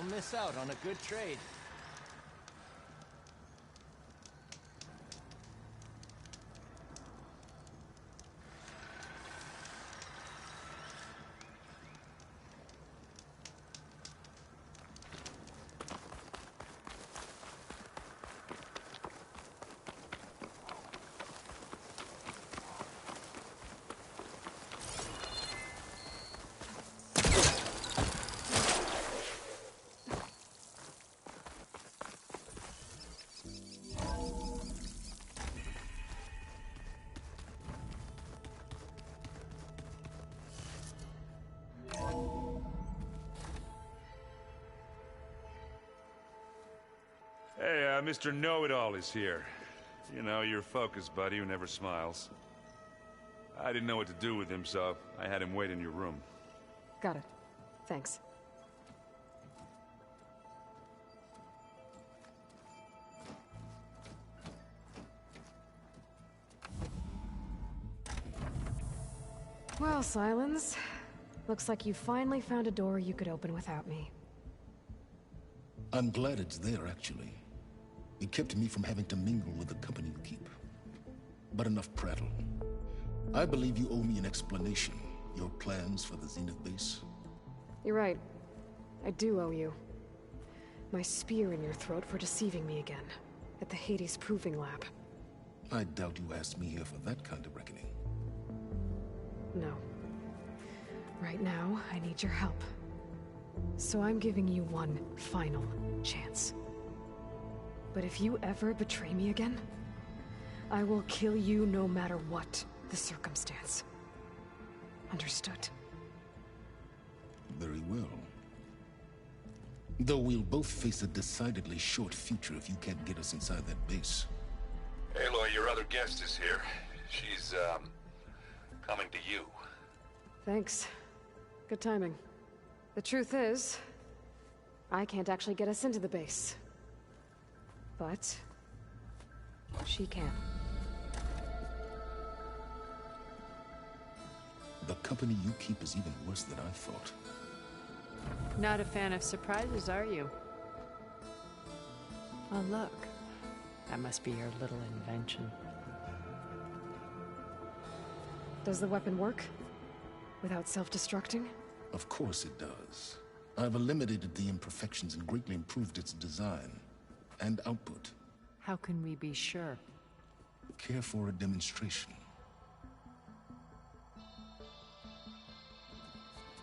you'll miss out on a good trade. Hey, Mr. Know-It-All is here. You know, your focus buddy who never smiles. I didn't know what to do with him, so I had him wait in your room. Got it. Thanks. Well, Silence. Looks like you finally found a door you could open without me. I'm glad it's there, actually. It kept me from having to mingle with the company you keep. But enough prattle. I believe you owe me an explanation. Your plans for the Zenith base? You're right. I do owe you. My spear in your throat for deceiving me again. At the Hades Proving Lab. I doubt you asked me here for that kind of reckoning. No. Right now, I need your help. So I'm giving you one final chance. But if you ever betray me again, I will kill you no matter what the circumstance. Understood? Very well. Though we'll both face a decidedly short future if you can't get us inside that base. Aloy, your other guest is here. She's, coming to you. Thanks. Good timing. The truth is, I can't actually get us into the base. But she can. The company you keep is even worse than I thought. Not a fan of surprises, are you? Oh, look. That must be your little invention. Does the weapon work? Without self-destructing? Of course it does. I've eliminated the imperfections and greatly improved its design and output. How can we be sure? Care for a demonstration?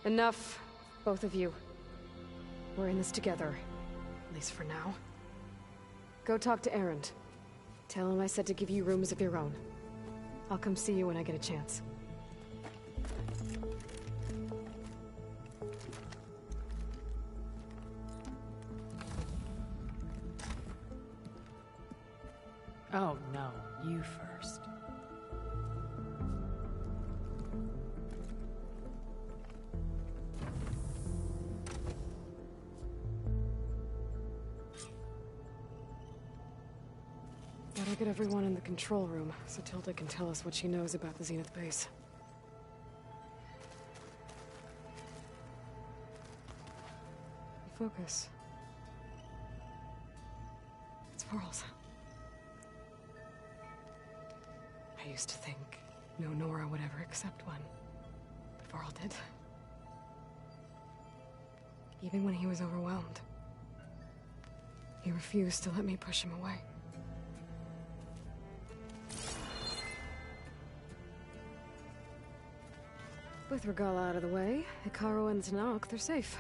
Enough, both of you. We're in this together, at least for now. Go talk to Erend. Tell him I said to give you rooms of your own. I'll come see you when I get a chance. Oh, no. You first. Better get everyone in the control room, so Tilda can tell us what she knows about the Zenith base. Focus. It's Varl's. I used to think no Nora would ever accept one, but Varl did. Even when he was overwhelmed. He refused to let me push him away. With Regalla out of the way, Hekarro and Znark, they're safe.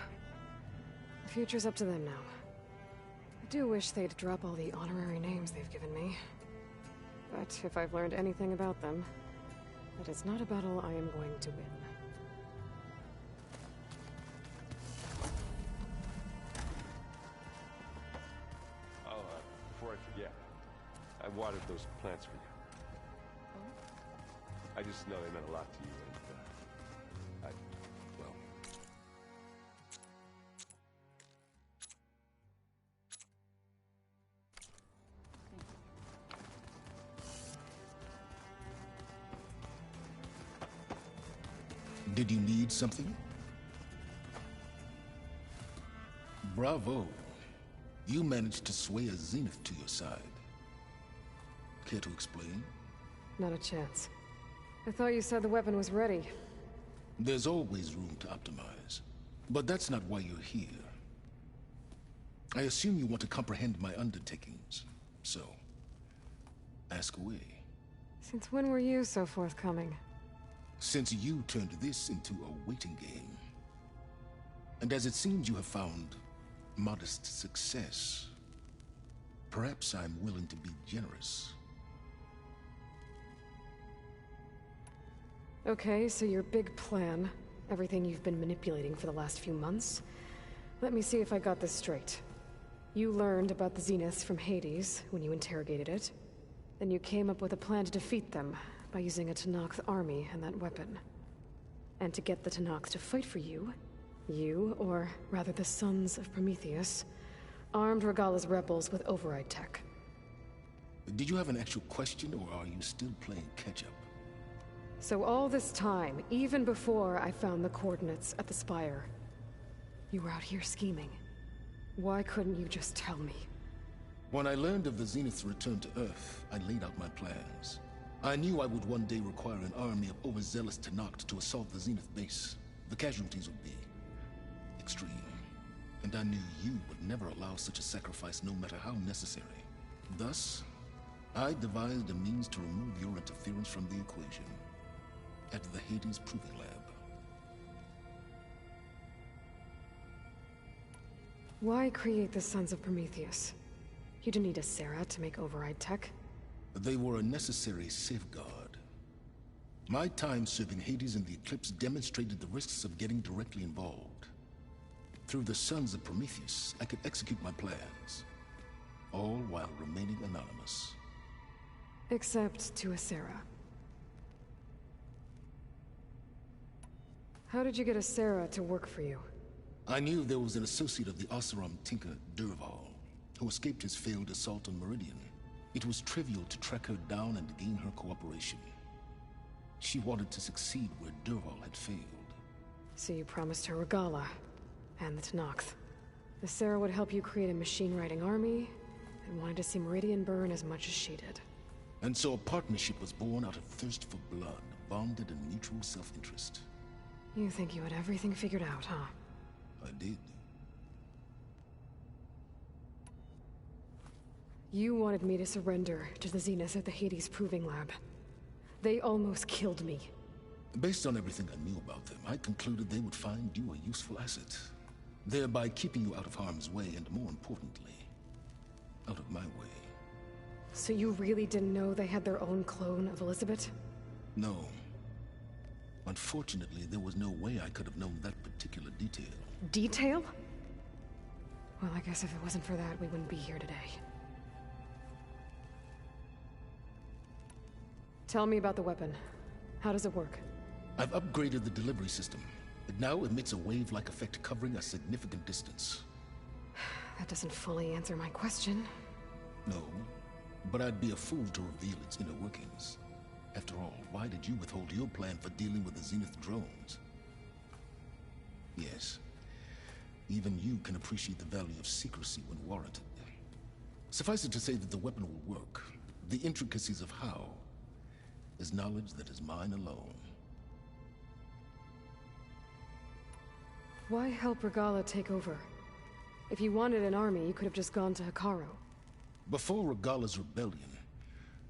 The future's up to them now. I do wish they'd drop all the honorary names they've given me. But if I've learned anything about them, it is not a battle I am going to win. Oh, before I forget, I watered those plants for you. I just know they meant a lot to you, and, well... Did you need something? Bravo. You managed to sway a Zenith to your side. Care to explain? Not a chance. I thought you said the weapon was ready. There's always room to optimize. But that's not why you're here. I assume you want to comprehend my undertakings. So, ask away. Since when were you so forthcoming? Since you turned this into a waiting game. And as it seems you have found modest success, perhaps I'm willing to be generous. Okay, so your big plan, everything you've been manipulating for the last few months. Let me see if I got this straight. You learned about the Zeniths from Hades when you interrogated it. Then you came up with a plan to defeat them by using a Tenakth army and that weapon. And to get the Tenakth to fight for you, or rather the Sons of Prometheus, armed Regalla's rebels with override tech. Did you have an actual question, or are you still playing catch-up? So all this time, even before I found the coordinates at the Spire, you were out here scheming. Why couldn't you just tell me? When I learned of the Zenith's return to Earth, I laid out my plans. I knew I would one day require an army of overzealous Tenakth to assault the Zenith base. The casualties would be extreme. And I knew you would never allow such a sacrifice, no matter how necessary. Thus, I devised a means to remove your interference from the equation. At the Hades Proving Lab. Why create the Sons of Prometheus? You didn't need a Sarah to make override tech. They were a necessary safeguard. My time serving Hades in the Eclipse demonstrated the risks of getting directly involved. Through the Sons of Prometheus, I could execute my plans, all while remaining anonymous. Except to a Sarah. How did you get a Sarah to work for you? I knew there was an associate of the Oseram tinker, Dervahl, who escaped his failed assault on Meridian. It was trivial to track her down and gain her cooperation. She wanted to succeed where Dervahl had failed. So you promised her Regalla, and the Tenakth. The Sarah would help you create a machine-riding army, and wanted to see Meridian burn as much as she did. And so a partnership was born out of thirst for blood, bonded in mutual self-interest. You think you had everything figured out, huh? I did. You wanted me to surrender to the Zeniths at the Hades Proving Lab. They almost killed me. Based on everything I knew about them, I concluded they would find you a useful asset, thereby keeping you out of harm's way and, more importantly, out of my way. So you really didn't know they had their own clone of Elizabeth? No. Unfortunately, there was no way I could have known that particular detail. Detail? Well, I guess if it wasn't for that, we wouldn't be here today. Tell me about the weapon. How does it work? I've upgraded the delivery system. It now emits a wave-like effect covering a significant distance. That doesn't fully answer my question. No, but I'd be a fool to reveal its inner workings. After all, why did you withhold your plan for dealing with the Zenith drones? Yes, even you can appreciate the value of secrecy when warranted. Suffice it to say that the weapon will work. The intricacies of how is knowledge that is mine alone. Why help Regalla take over? If you wanted an army, you could have just gone to Hekarro. Before Regalla's rebellion,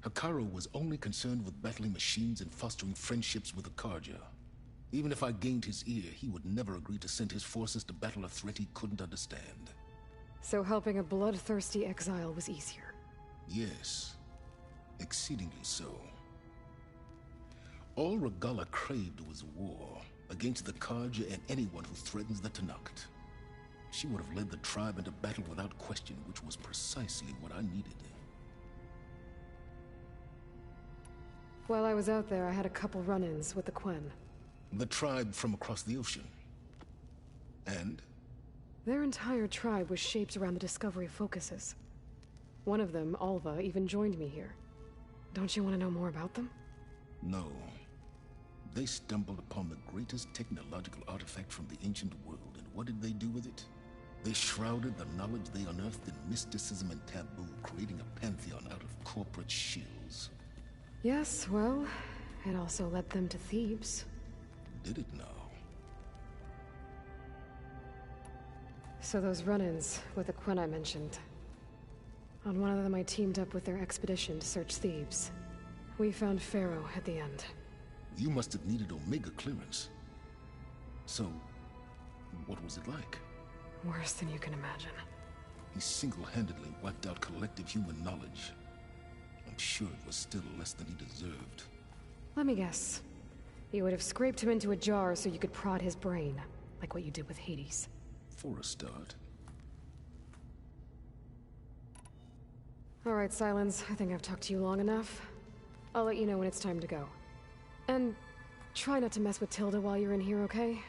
Hekarro was only concerned with battling machines and fostering friendships with the Carja. Even if I gained his ear, he would never agree to send his forces to battle a threat he couldn't understand. So helping a bloodthirsty exile was easier? Yes, exceedingly so. All Regalla craved was war against the Carja and anyone who threatens the Tenakth. She would have led the tribe into battle without question, which was precisely what I needed. While I was out there, I had a couple run-ins with the Quen. The tribe from across the ocean. And? Their entire tribe was shaped around the discovery of focuses. One of them, Alva, even joined me here. Don't you want to know more about them? No. They stumbled upon the greatest technological artifact from the ancient world, and what did they do with it? They shrouded the knowledge they unearthed in mysticism and taboo, creating a pantheon out of corporate shills. Yes, well, it also led them to Thebes. Did it now? So those run-ins with the Quen I mentioned. On one of them I teamed up with their expedition to search Thebes. We found Pharaoh at the end. You must have needed Omega clearance. So, what was it like? Worse than you can imagine. He single-handedly wiped out collective human knowledge. I'm sure it was still less than he deserved. Let me guess. You would have scraped him into a jar so you could prod his brain, like what you did with Hades. For a start. All right, Silence. I think I've talked to you long enough. I'll let you know when it's time to go. And try not to mess with Tilda while you're in here, okay?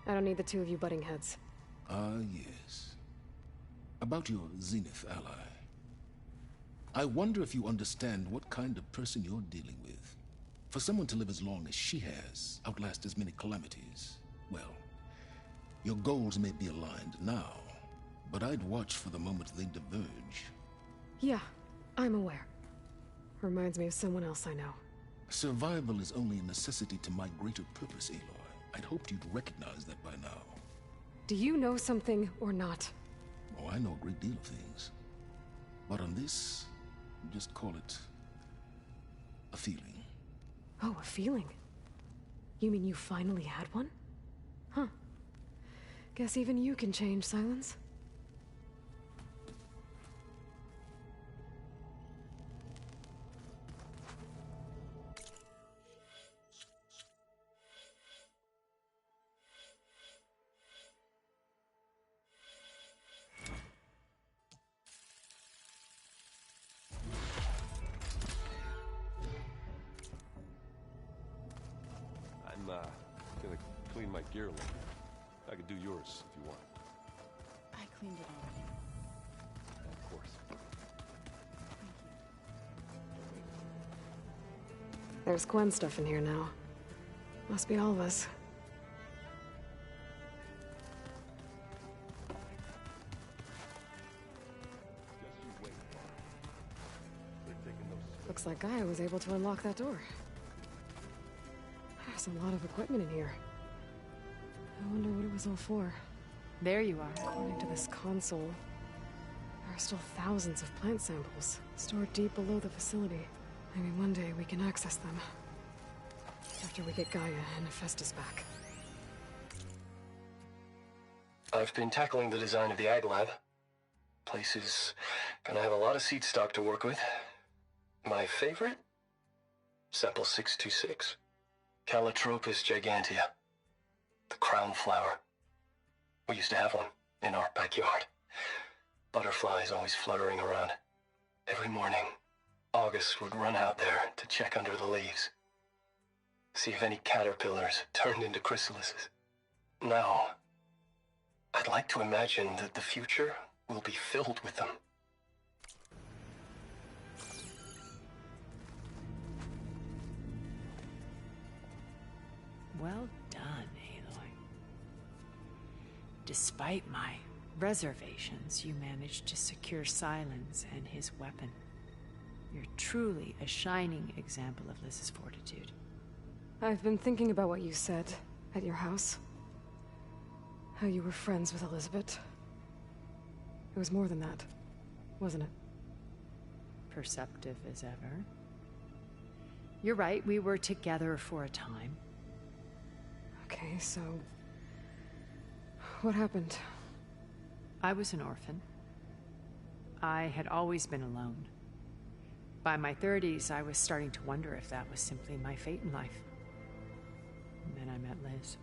I don't need the two of you butting heads. Ah, yes. About your Zenith ally. I wonder if you understand what kind of person you're dealing with. For someone to live as long as she has, outlast as many calamities, well, your goals may be aligned now, but I'd watch for the moment they diverge. Yeah, I'm aware. Reminds me of someone else I know. Survival is only a necessity to my greater purpose, Aloy. I'd hoped you'd recognize that by now. Do you know something or not? Oh, I know a great deal of things. But on this, just call it a feeling. Oh, a feeling? You mean you finally had one? Huh. Guess even you can change, Silence. I'm, gonna clean my gear a little. I could do yours if you want. I cleaned it already. Of course. There's Gwen stuff in here now. Must be all of us. Just you wait, Bart. They're taking those... Looks like Gaia was able to unlock that door. There's a lot of equipment in here. I wonder what it was all for. There you are. According to this console, there are still thousands of plant samples stored deep below the facility. Maybe one day we can access them. After we get Gaia and Hephaestus back. I've been tackling the design of the Ag Lab. Place is gonna have a lot of seed stock to work with. My favorite? Sample 626. Calotropis gigantea. The crown flower. We used to have one in our backyard. Butterflies always fluttering around. Every morning, August would run out there to check under the leaves. See if any caterpillars turned into chrysalises. Now, I'd like to imagine that the future will be filled with them. Well done, Aloy. Despite my reservations, you managed to secure Silence and his weapon. You're truly a shining example of Liz's fortitude. I've been thinking about what you said at your house. How you were friends with Elizabeth. It was more than that, wasn't it? Perceptive as ever. You're right, we were together for a time. Okay, so... what happened? I was an orphan. I had always been alone. By my 30s, I was starting to wonder if that was simply my fate in life. And then I met Liz.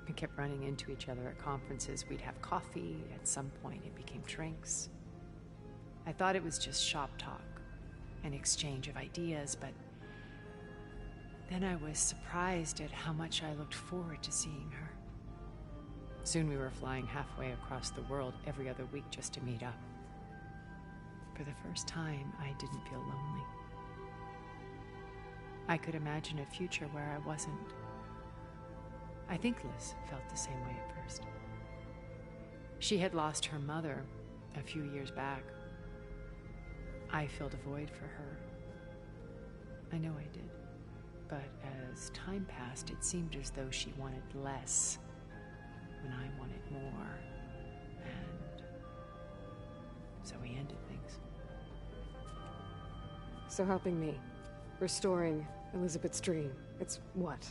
We kept running into each other at conferences. We'd have coffee. At some point, it became drinks. I thought it was just shop talk, an exchange of ideas, but then I was surprised at how much I looked forward to seeing her. Soon we were flying halfway across the world every other week just to meet up. For the first time, I didn't feel lonely. I could imagine a future where I wasn't. I think Liz felt the same way at first. She had lost her mother a few years back. I filled a void for her. I know I did. But as time passed, it seemed as though she wanted less when I wanted more. And so we ended things. So helping me, restoring Elizabeth's dream, it's what,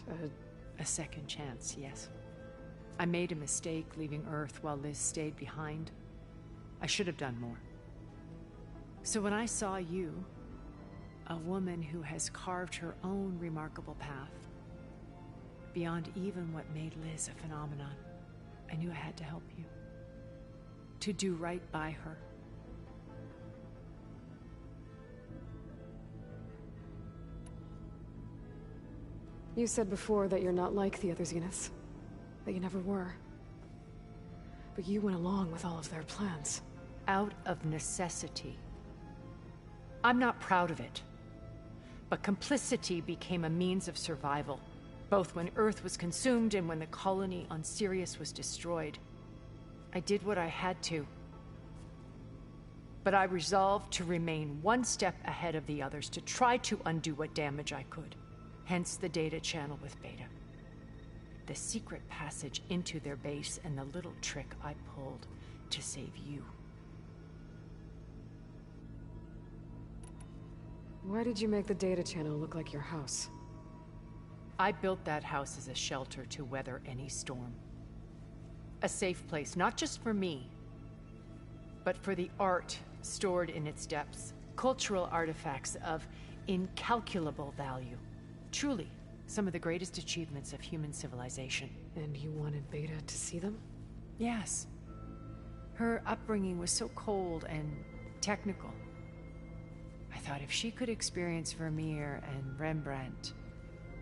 A second chance, yes. I made a mistake leaving Earth while Liz stayed behind. I should have done more. So when I saw you, a woman who has carved her own remarkable path, beyond even what made Liz a phenomenon, I knew I had to help you. To do right by her. You said before that you're not like the other Zeniths. That you never were. But you went along with all of their plans. Out of necessity. I'm not proud of it. But complicity became a means of survival, both when Earth was consumed and when the colony on Sirius was destroyed. I did what I had to. But I resolved to remain one step ahead of the others, to try to undo what damage I could. Hence the data channel with Beta. The secret passage into their base and the little trick I pulled to save you. Why did you make the data channel look like your house? I built that house as a shelter to weather any storm. A safe place, not just for me, but for the art stored in its depths. Cultural artifacts of incalculable value. Truly, some of the greatest achievements of human civilization. And you wanted Beta to see them? Yes. Her upbringing was so cold and technical. I thought if she could experience Vermeer and Rembrandt,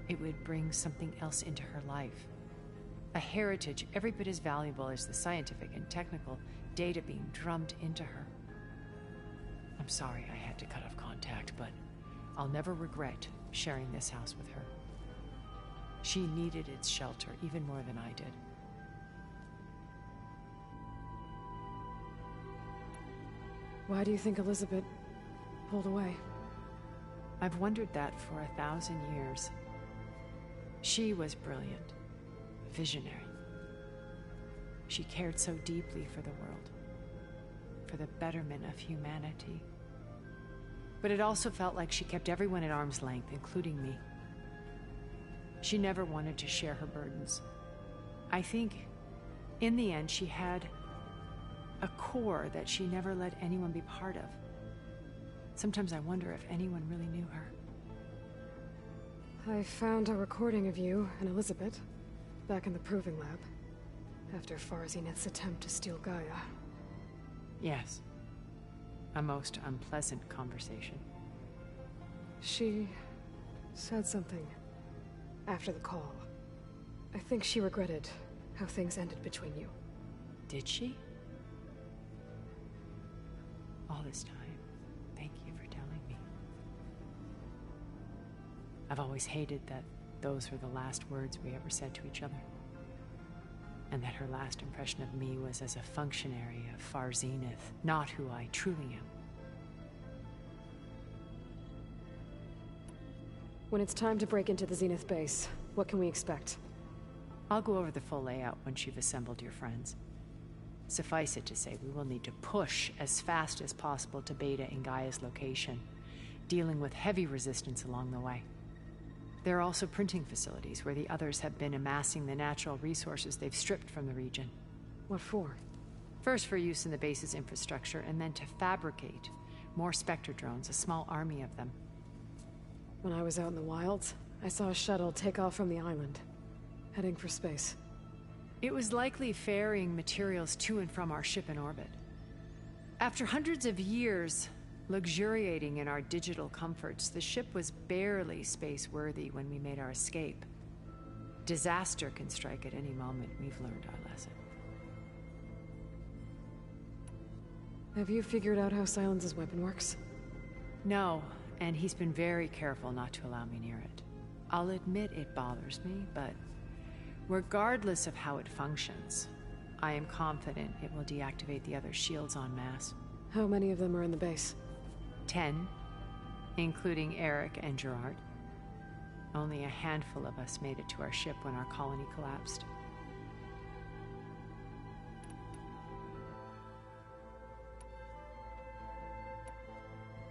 it would bring something else into her life. A heritage every bit as valuable as the scientific and technical data being drummed into her. I'm sorry I had to cut off contact, but I'll never regret sharing this house with her. She needed its shelter even more than I did. Why do you think Elizabeth pulled away? I've wondered that for 1,000 years. She was brilliant, visionary. She cared so deeply for the world, for the betterment of humanity. But it also felt like she kept everyone at arm's length, including me. She never wanted to share her burdens. I think, in the end, she had a core that she never let anyone be part of. Sometimes I wonder if anyone really knew her. I found a recording of you and Elizabeth back in the Proving Lab after Far Zenith's attempt to steal Gaia. Yes. A most unpleasant conversation. She said something after the call. I think she regretted how things ended between you. Did she? All this time, thank you for telling me. I've always hated that those were the last words we ever said to each other. And that her last impression of me was as a functionary of Far Zenith, not who I truly am. When it's time to break into the Zenith base, what can we expect? I'll go over the full layout once you've assembled your friends. Suffice it to say, we will need to push as fast as possible to Beta and Gaia's location, dealing with heavy resistance along the way. There are also printing facilities where the others have been amassing the natural resources they've stripped from the region. What for? First for use in the base's infrastructure, and then to fabricate more Spectre drones, a small army of them. When I was out in the wilds, I saw a shuttle take off from the island, heading for space. It was likely ferrying materials to and from our ship in orbit. After hundreds of years luxuriating in our digital comforts, the ship was barely space-worthy when we made our escape. Disaster can strike at any moment. We've learned our lesson. Have you figured out how Silence's weapon works? No, and he's been very careful not to allow me near it. I'll admit it bothers me, but regardless of how it functions, I am confident it will deactivate the other shields en masse. How many of them are in the base? 10, including Eric and Gerard. Only a handful of us made it to our ship when our colony collapsed.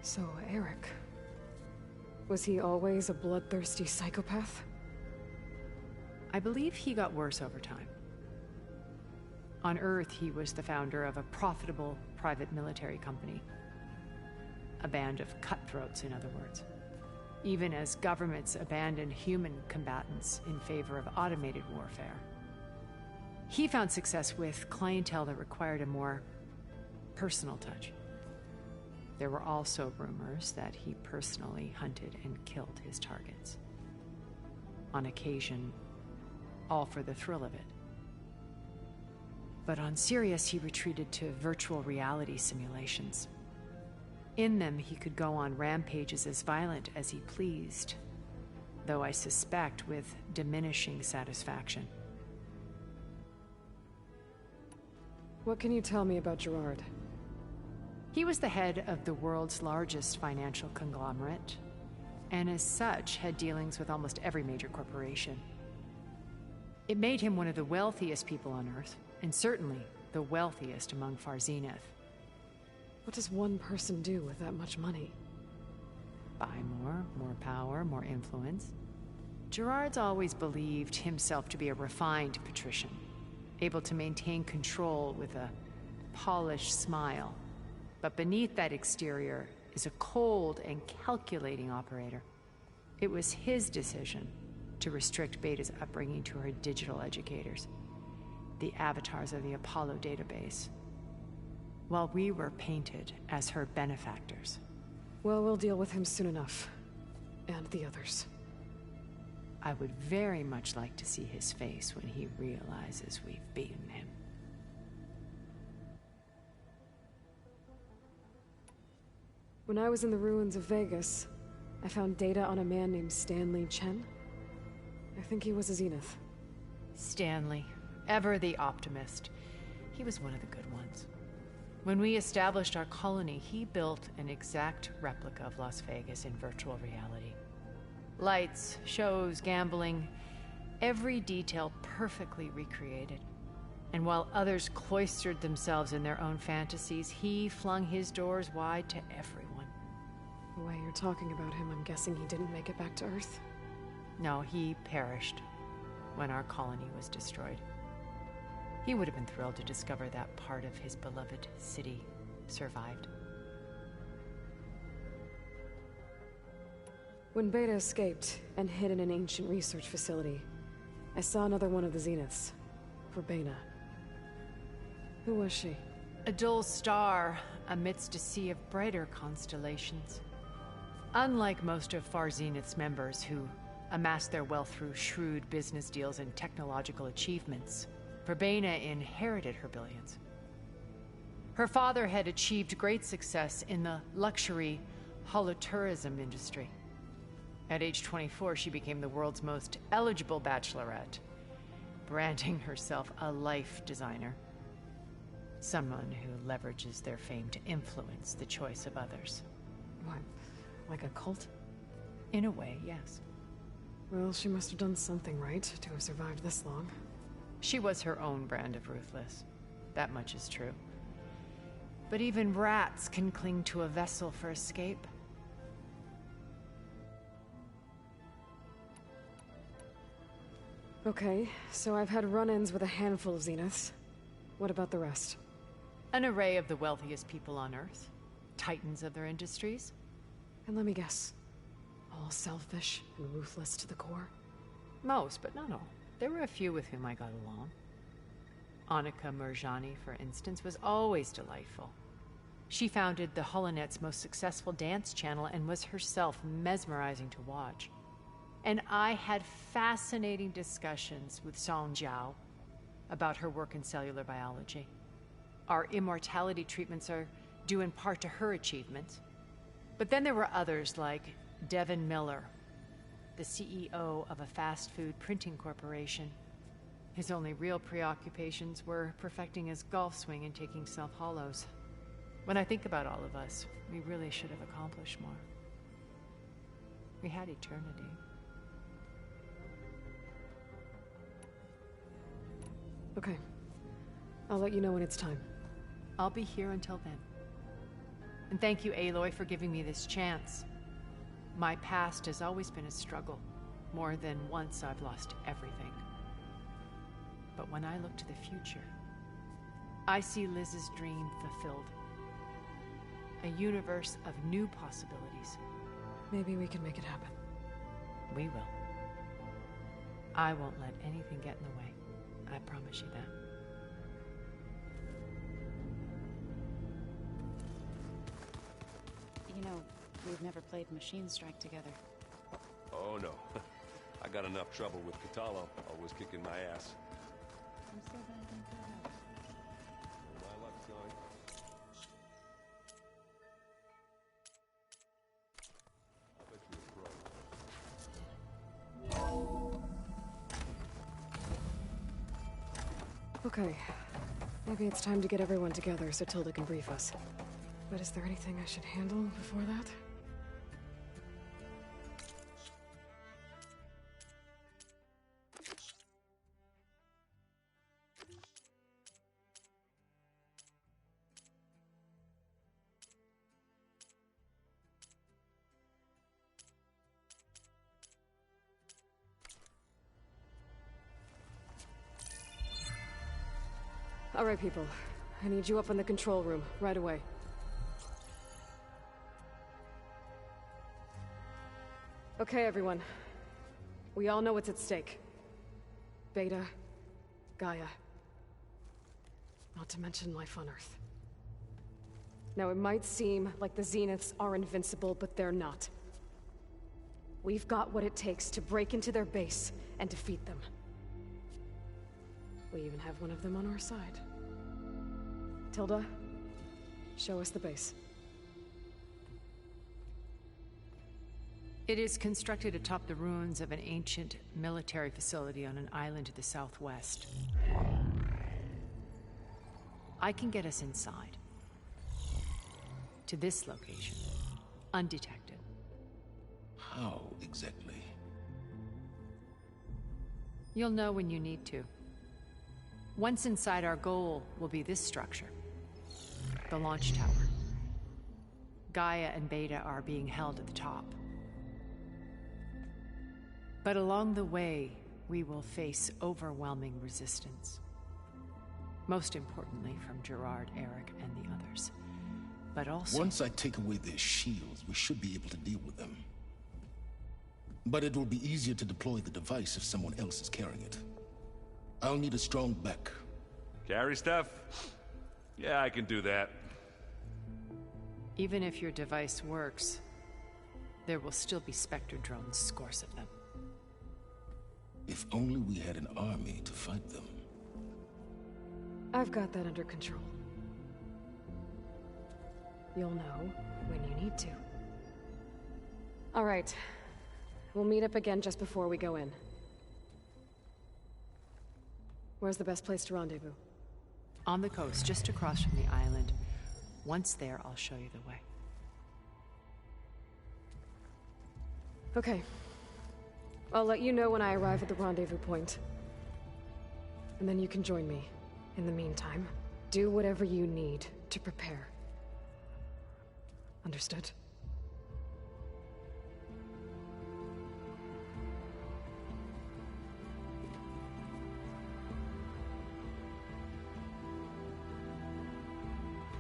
So, Eric... was he always a bloodthirsty psychopath? I believe he got worse over time. On Earth, he was the founder of a profitable private military company. A band of cutthroats, in other words. Even as governments abandoned human combatants in favor of automated warfare. He found success with clientele that required a more personal touch. There were also rumors that he personally hunted and killed his targets. On occasion, all for the thrill of it. But on Sirius, he retreated to virtual reality simulations. In them, he could go on rampages as violent as he pleased, though I suspect with diminishing satisfaction. What can you tell me about Gerard? He was the head of the world's largest financial conglomerate, and as such had dealings with almost every major corporation. It made him one of the wealthiest people on Earth, and certainly the wealthiest among Far Zenith. What does one person do with that much money? Buy more power, more influence. Gerard's always believed himself to be a refined patrician, able to maintain control with a polished smile. But beneath that exterior is a cold and calculating operator. It was his decision to restrict Beta's upbringing to her digital educators, the avatars of the Apollo database, while we were painted as her benefactors. Well, we'll deal with him soon enough. And the others. I would very much like to see his face when he realizes we've beaten him. When I was in the ruins of Vegas, I found data on a man named Stanley Chen. I think he was a Zenith. Stanley, ever the optimist. He was one of the good ones. When we established our colony, he built an exact replica of Las Vegas in virtual reality. Lights, shows, gambling, every detail perfectly recreated. And while others cloistered themselves in their own fantasies, he flung his doors wide to everyone. The way you're talking about him, I'm guessing he didn't make it back to Earth? No, he perished when our colony was destroyed. He would have been thrilled to discover that part of his beloved city survived. When Beta escaped and hid in an ancient research facility, I saw another one of the Zeniths, Verbena. Who was she? A dull star amidst a sea of brighter constellations. Unlike most of Far Zenith's members who amassed their wealth through shrewd business deals and technological achievements, Verbena inherited her billions. Her father had achieved great success in the luxury holotourism industry. At age 24, she became the world's most eligible bachelorette, branding herself a life designer. Someone who leverages their fame to influence the choice of others. What, like a cult? In a way, yes. Well, she must have done something right to have survived this long. She was her own brand of ruthless. That much is true. But even rats can cling to a vessel for escape. Okay, so I've had run-ins with a handful of Zeniths. What about the rest? An array of the wealthiest people on Earth. Titans of their industries. And let me guess. All selfish and ruthless to the core? Most, but not all. There were a few with whom I got along. Annika Murjani, for instance, was always delightful. She founded the Holonet's most successful dance channel and was herself mesmerizing to watch. And I had fascinating discussions with Song Jiao about her work in cellular biology. Our immortality treatments are due in part to her achievements. But then there were others like Devin Miller, the CEO of a fast food printing corporation, His only real preoccupations were perfecting his golf swing and taking self-hollows. When I think about all of us, we really should have accomplished more. We had eternity. Okay. I'll let you know when it's time. I'll be here until then. And thank you, Aloy, for giving me this chance. My past has always been a struggle. More than once I've lost everything. But when I look to the future, I see Liz's dream fulfilled. A universe of new possibilities. Maybe we can make it happen. We will. I won't let anything get in the way. I promise you that. You know, we've never played Machine Strike together. Oh, no. I got enough trouble with Kotallo, always kicking my ass. I'm so glad I didn't go that. My luck, son. I bet you're a pro. Okay. Maybe it's time to get everyone together so Tilda can brief us. But is there anything I should handle before that? All right, people. I need you up in the control room, right away. Okay, everyone. We all know what's at stake. Beta, Gaia. Not to mention life on Earth. Now, it might seem like the Zeniths are invincible, but they're not. We've got what it takes to break into their base and defeat them. We even have one of them on our side. Tilda, show us the base. It is constructed atop the ruins of an ancient military facility on an island to the southwest. I can get us inside. To this location. Undetected. How exactly? You'll know when you need to. Once inside, our goal will be this structure. The launch tower. Gaia and Beta are being held at the top. But along the way, we will face overwhelming resistance. Most importantly from Gerard, Eric, and the others. But also... Once I take away their shields, we should be able to deal with them. But it will be easier to deploy the device if someone else is carrying it. I'll need a strong back. Carry stuff? Yeah, I can do that. Even if your device works, there will still be Spectre drones, scores of them. If only we had an army to fight them. I've got that under control. You'll know when you need to. All right. We'll meet up again just before we go in. Where's the best place to rendezvous? On the coast, just across from the island. Once there, I'll show you the way. Okay. I'll let you know when I arrive at the rendezvous point. And then you can join me. In the meantime, do whatever you need to prepare. Understood?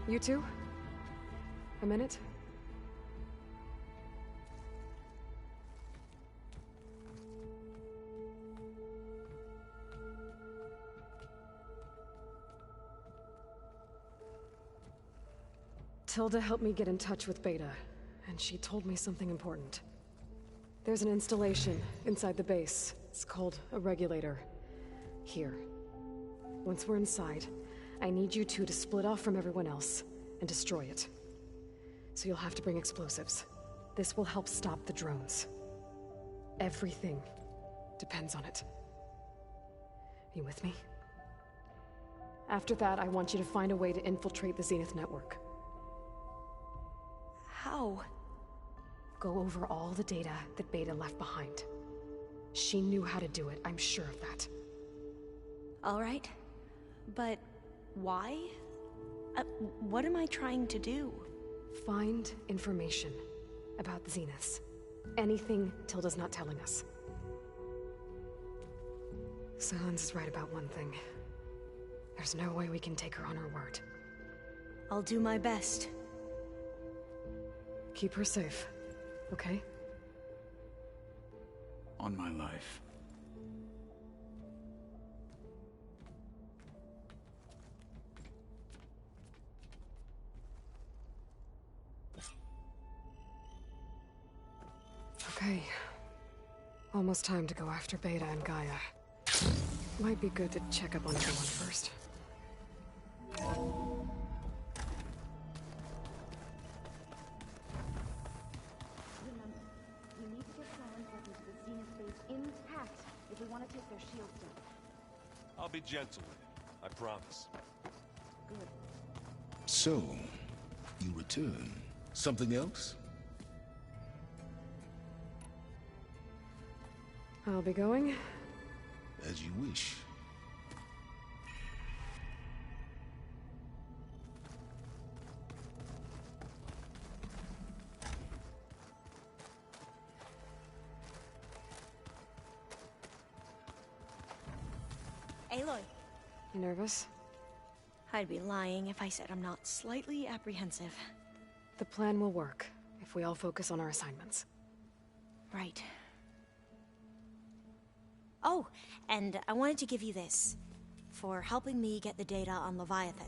You two? A minute? Tilda helped me get in touch with Beta, and she told me something important. There's an installation inside the base. It's called a regulator. Here. Once we're inside, I need you two to split off from everyone else and destroy it. So you'll have to bring explosives. This will help stop the drones. Everything depends on it. You with me? After that, I want you to find a way to infiltrate the Zenith network. How? Go over all the data that Beta left behind. She knew how to do it, I'm sure of that. All right. But why? What am I trying to do? Find information about the Zeniths. Anything Tilda's not telling us. Silence is right about one thing. There's no way we can take her on her word. I'll do my best. Keep her safe, okay? On my life. Okay. Almost time to go after Beta and Gaia. Might be good to check up on everyone first. Remember, we need to get Silence back into the Zenith base intact if we want to take their shields down. I'll be gentle with it. I promise. Good. So, you return. Something else? I'll be going. As you wish. Aloy. You nervous? I'd be lying if I said I'm not slightly apprehensive. The plan will work if we all focus on our assignments. Right. Oh, and I wanted to give you this, for helping me get the data on Leviathan.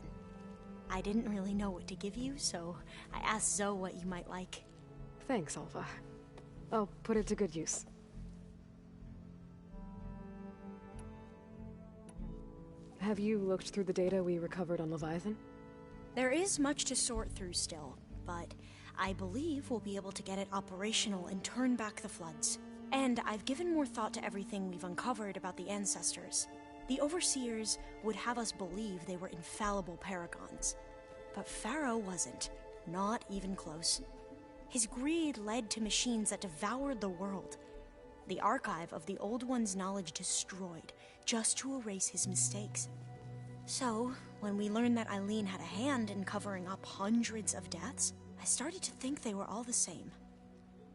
I didn't really know what to give you, so I asked Zoe what you might like. Thanks, Alpha. I'll put it to good use. Have you looked through the data we recovered on Leviathan? There is much to sort through still, but I believe we'll be able to get it operational and turn back the floods. And I've given more thought to everything we've uncovered about the Ancestors. The Overseers would have us believe they were infallible paragons. But Pharaoh wasn't. Not even close. His greed led to machines that devoured the world. The archive of the Old One's knowledge destroyed, just to erase his mistakes. So, when we learned that Eileen had a hand in covering up hundreds of deaths, I started to think they were all the same.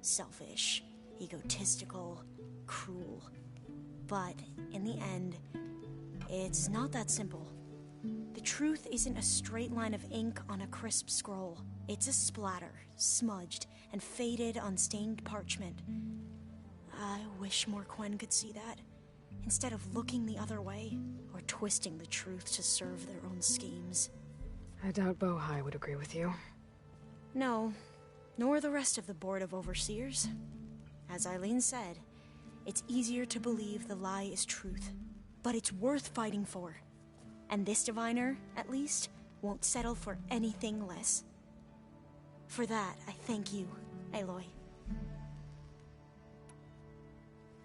Selfish, egotistical, cruel. But, in the end, it's not that simple. The truth isn't a straight line of ink on a crisp scroll. It's a splatter, smudged, and faded on stained parchment. I wish more Quen could see that, instead of looking the other way, or twisting the truth to serve their own schemes. I doubt Bohai would agree with you. No, nor the rest of the Board of Overseers. As Eileen said, it's easier to believe the lie is truth, but it's worth fighting for. And this diviner, at least, won't settle for anything less. For that, I thank you, Aloy.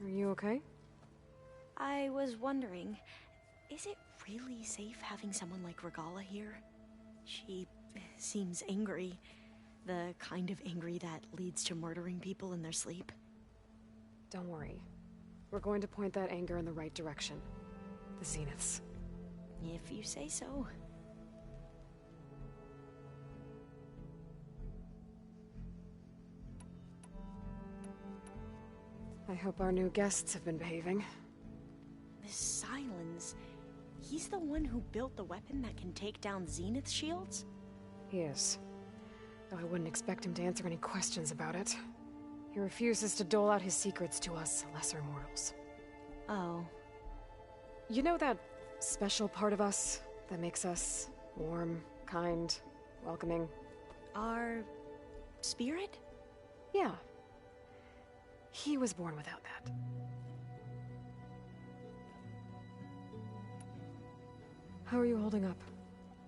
Are you okay? I was wondering, is it really safe having someone like Regalla here? She seems angry. The kind of angry that leads to murdering people in their sleep. Don't worry. We're going to point that anger in the right direction. The Zeniths. If you say so. I hope our new guests have been behaving. This Silence, he's the one who built the weapon that can take down Zenith shields? He is. Though I wouldn't expect him to answer any questions about it. He refuses to dole out his secrets to us lesser mortals. Oh. You know that special part of us that makes us warm, kind, welcoming? Our spirit? Yeah. He was born without that. How are you holding up?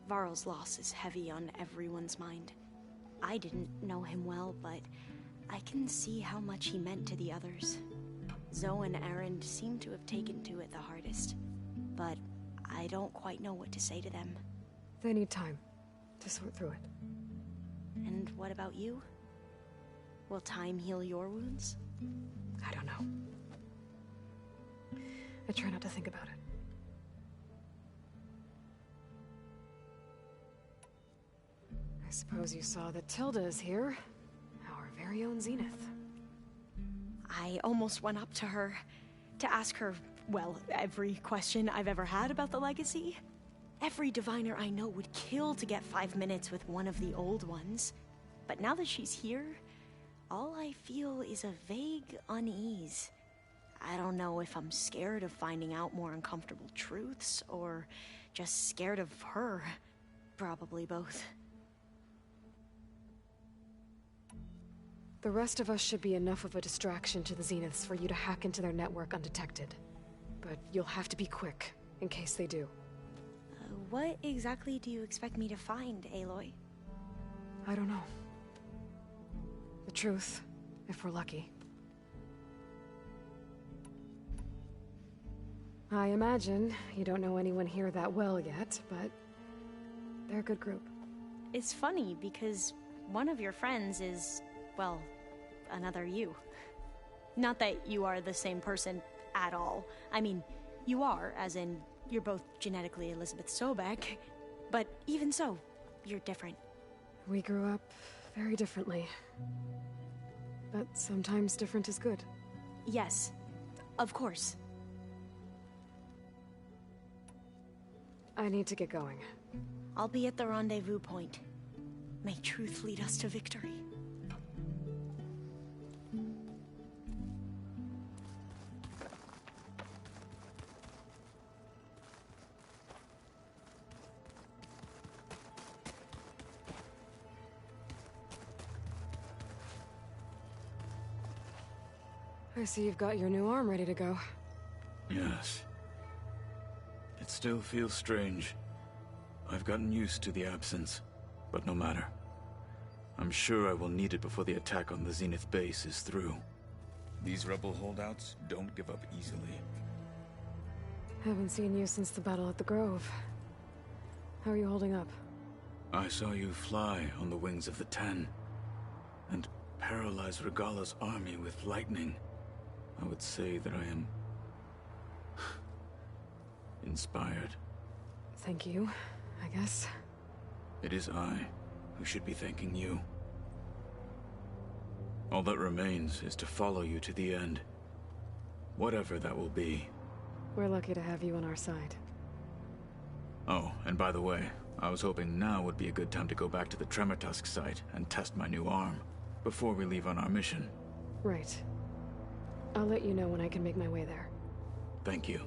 Varl's loss is heavy on everyone's mind. I didn't know him well, but I can see how much he meant to the others. Zoe and Aaron seem to have taken to it the hardest. but I don't quite know what to say to them. They need time to sort through it. And what about you? Will time heal your wounds? I don't know. I try not to think about it. I suppose you saw that Tilda is here. Our very own Zenith. I almost went up to her to ask her, well, every question I've ever had about the legacy. Every diviner I know would kill to get 5 minutes with one of the old ones. But now that she's here, all I feel is a vague unease. I don't know if I'm scared of finding out more uncomfortable truths, or just scared of her. Probably both. The rest of us should be enough of a distraction to the Zeniths for you to hack into their network undetected. But you'll have to be quick, in case they do. What exactly do you expect me to find, Aloy? I don't know. The truth, if we're lucky. I imagine you don't know anyone here that well yet, but they're a good group. It's funny because one of your friends is, well, another you. Not that you are the same person at all. I mean, you are, as in, you're both genetically Elizabeth Sobek, but even so, you're different. We grew up very differently. But sometimes different is good. Yes, of course. I need to get going. I'll be at the rendezvous point. May truth lead us to victory. I see you've got your new arm ready to go. Yes. It still feels strange. I've gotten used to the absence, but no matter. I'm sure I will need it before the attack on the Zenith base is through. These rebel holdouts don't give up easily. Haven't seen you since the battle at the Grove. How are you holding up? I saw you fly on the wings of the Ten, and paralyze Regalla's army with lightning. I would say that I am inspired. Thank you, I guess. It is I who should be thanking you. All that remains is to follow you to the end. Whatever that will be. We're lucky to have you on our side. Oh, and by the way, I was hoping now would be a good time to go back to the Tremortusk site and test my new arm, before we leave on our mission. Right. I'll let you know when I can make my way there. Thank you.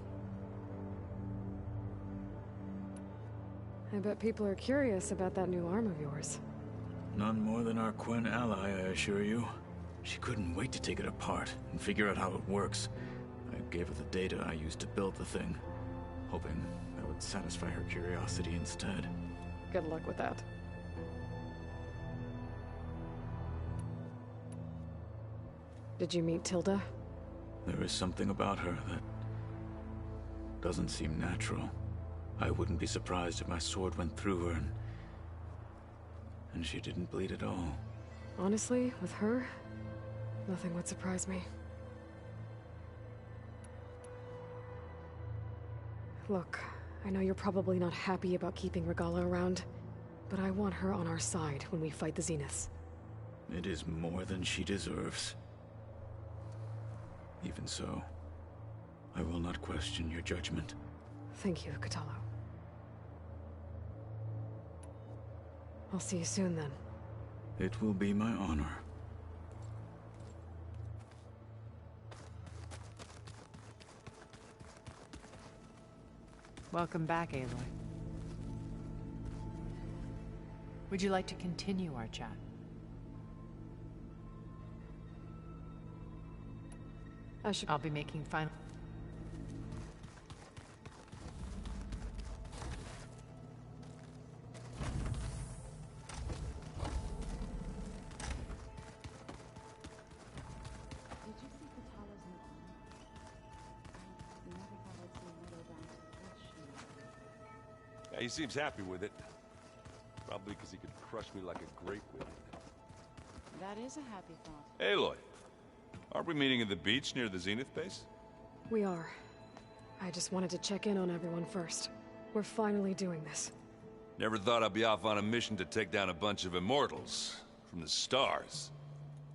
I bet people are curious about that new arm of yours. None more than our Quen ally, I assure you. She couldn't wait to take it apart and figure out how it works. I gave her the data I used to build the thing, hoping that would satisfy her curiosity instead. Good luck with that. Did you meet Tilda? There is something about her that doesn't seem natural. I wouldn't be surprised if my sword went through her and she didn't bleed at all. Honestly, with her, nothing would surprise me. Look, I know you're probably not happy about keeping Regalla around, but I want her on our side when we fight the Zeniths. It is more than she deserves. Even so, I will not question your judgment. Thank you, Kotallo. I'll see you soon, then. It will be my honor. Welcome back, Aloy. Would you like to continue our chat? I'll be making final... Did you see Kotallo's new arm? I never thought I'd see another brand touch Yeah, he seems happy with it. Probably because he could crush me like a grape with it. That is a happy thought. Aloy, aren't we meeting at the beach near the Zenith base? We are. I just wanted to check in on everyone first. We're finally doing this. Never thought I'd be off on a mission to take down a bunch of immortals from the stars.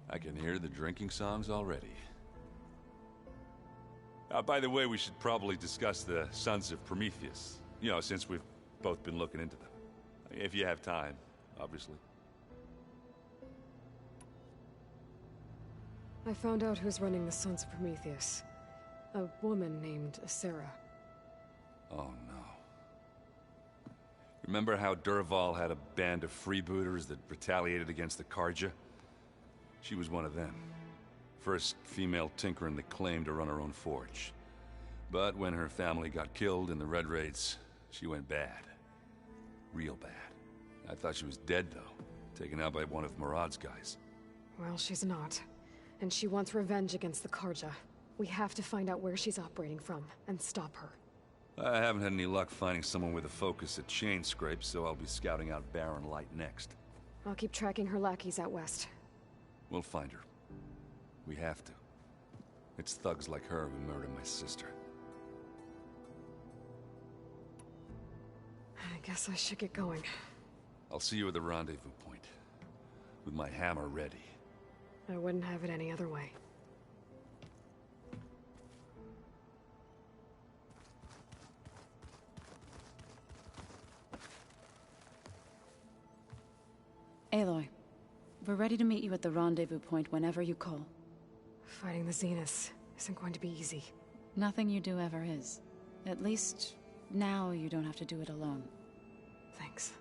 I can hear the drinking songs already. By the way, we should probably discuss the Sons of Prometheus. You know, since we've both been looking into them. If you have time, obviously. I found out who's running the Sons of Prometheus. A woman named Sarah. Oh no. Remember how Durval had a band of freebooters that retaliated against the Carja? She was one of them. First female tinker in the claim to run her own forge. But when her family got killed in the Red Raids, she went bad. Real bad. I thought she was dead, though. Taken out by one of Murad's guys. Well, she's not. And she wants revenge against the Carja. We have to find out where she's operating from, and stop her. I haven't had any luck finding someone with a focus at chain scrapes, so I'll be scouting out Baron Light next. I'll keep tracking her lackeys out west. We'll find her. We have to. It's thugs like her who murdered my sister. I guess I should get going. I'll see you at the rendezvous point. With my hammer ready. I wouldn't have it any other way. Aloy, we're ready to meet you at the rendezvous point whenever you call. Fighting the Zeniths isn't going to be easy. Nothing you do ever is. At least, now you don't have to do it alone. Thanks.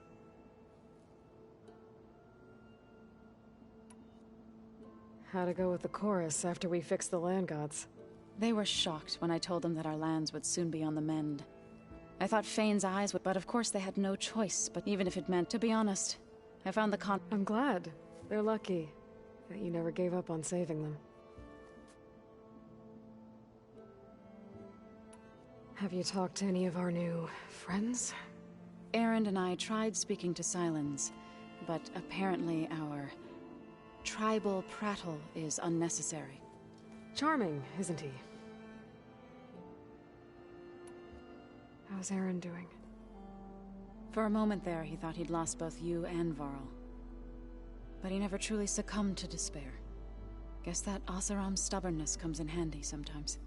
How'd it go with the chorus after we fixed the land gods? They were shocked when I told them that our lands would soon be on the mend. I thought Fane's eyes would, but of course they had no choice. But even if it meant, to be honest, I found the I'm glad. They're lucky that you never gave up on saving them. Have you talked to any of our new friends? Erend and I tried speaking to Sylens, but apparently our tribal prattle is unnecessary. Charming, isn't he? How's Erend doing? For a moment there, he thought he'd lost both you and Varl. But he never truly succumbed to despair. Guess that Oseram's stubbornness comes in handy sometimes.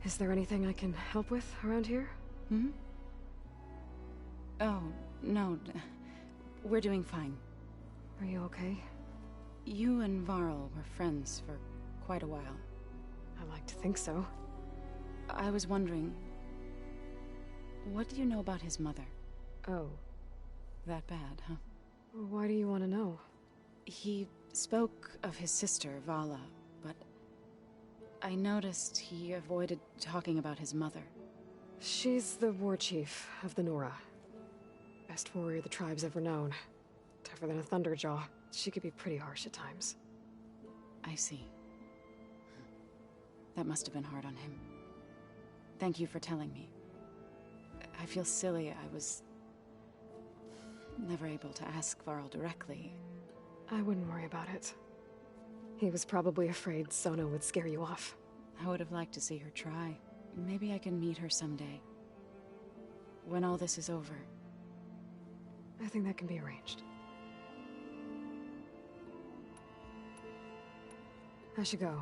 Is there anything I can help with around here? Hmm? Oh, no. We're doing fine. Are you okay? You and Varl were friends for quite a while. I like to think so. I was wondering, what do you know about his mother? Oh. That bad, huh? Why do you want to know? He spoke of his sister, Vala, but I noticed he avoided talking about his mother. She's the war chief of the Nora. Best warrior the tribe's ever known. Tougher than a Thunderjaw. She could be pretty harsh at times. I see. That must have been hard on him. Thank you for telling me. I feel silly. I was never able to ask Varl directly. I wouldn't worry about it. He was probably afraid Sona would scare you off. I would have liked to see her try. Maybe I can meet her someday. When all this is over. I think that can be arranged. I should go.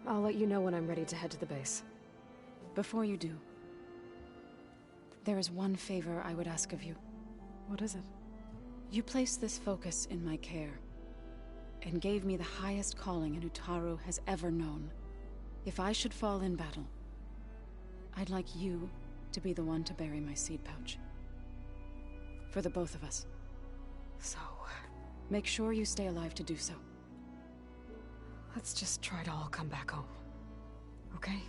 I'll let you know when I'm ready to head to the base. Before you do, there is one favor I would ask of you. What is it? You placed this focus in my care, and gave me the highest calling an Utaru has ever known. If I should fall in battle, I'd like you to be the one to bury my seed pouch. For the both of us. So... make sure you stay alive to do so. let's just try to all come back home. Okay?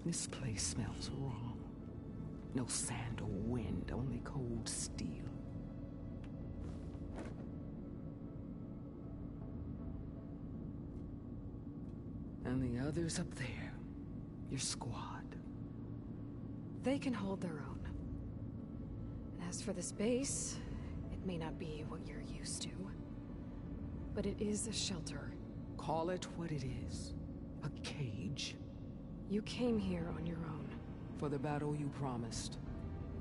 This place smells wrong. No sand or wind, only cold steel. And the others up there, your squad. They can hold their own. As for this base, it may not be what you're used to, but it is a shelter. Call it what it is. A cage. You came here on your own. For the battle you promised.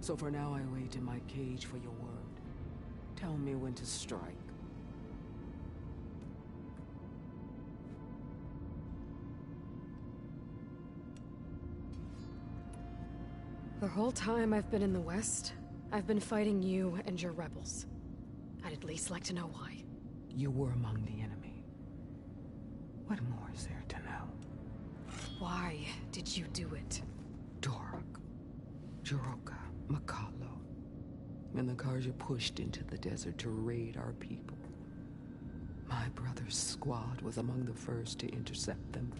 So for now I wait in my cage for your word. Tell me when to strike. The whole time I've been in the West, I've been fighting you and your rebels. I'd at least like to know why. You were among the enemy. What more is there to know? Why did you do it? Torok, Jiroka, Makalo, and the Karja pushed into the desert to raid our people. My brother's squad was among the first to intercept them.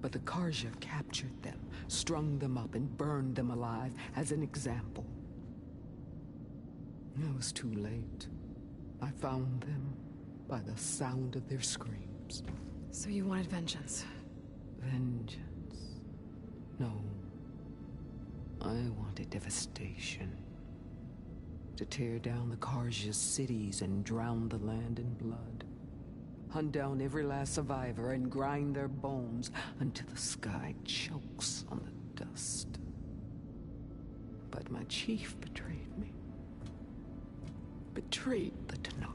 But the Karja captured them, strung them up, and burned them alive as an example. It was too late. I found them by the sound of their screams. So you wanted vengeance? Vengeance? No. I wanted devastation. To tear down the Karja's cities and drown the land in blood. Hunt down every last survivor and grind their bones until the sky chokes on the dust. But my chief betrayed me. Betrayed the Tenakth.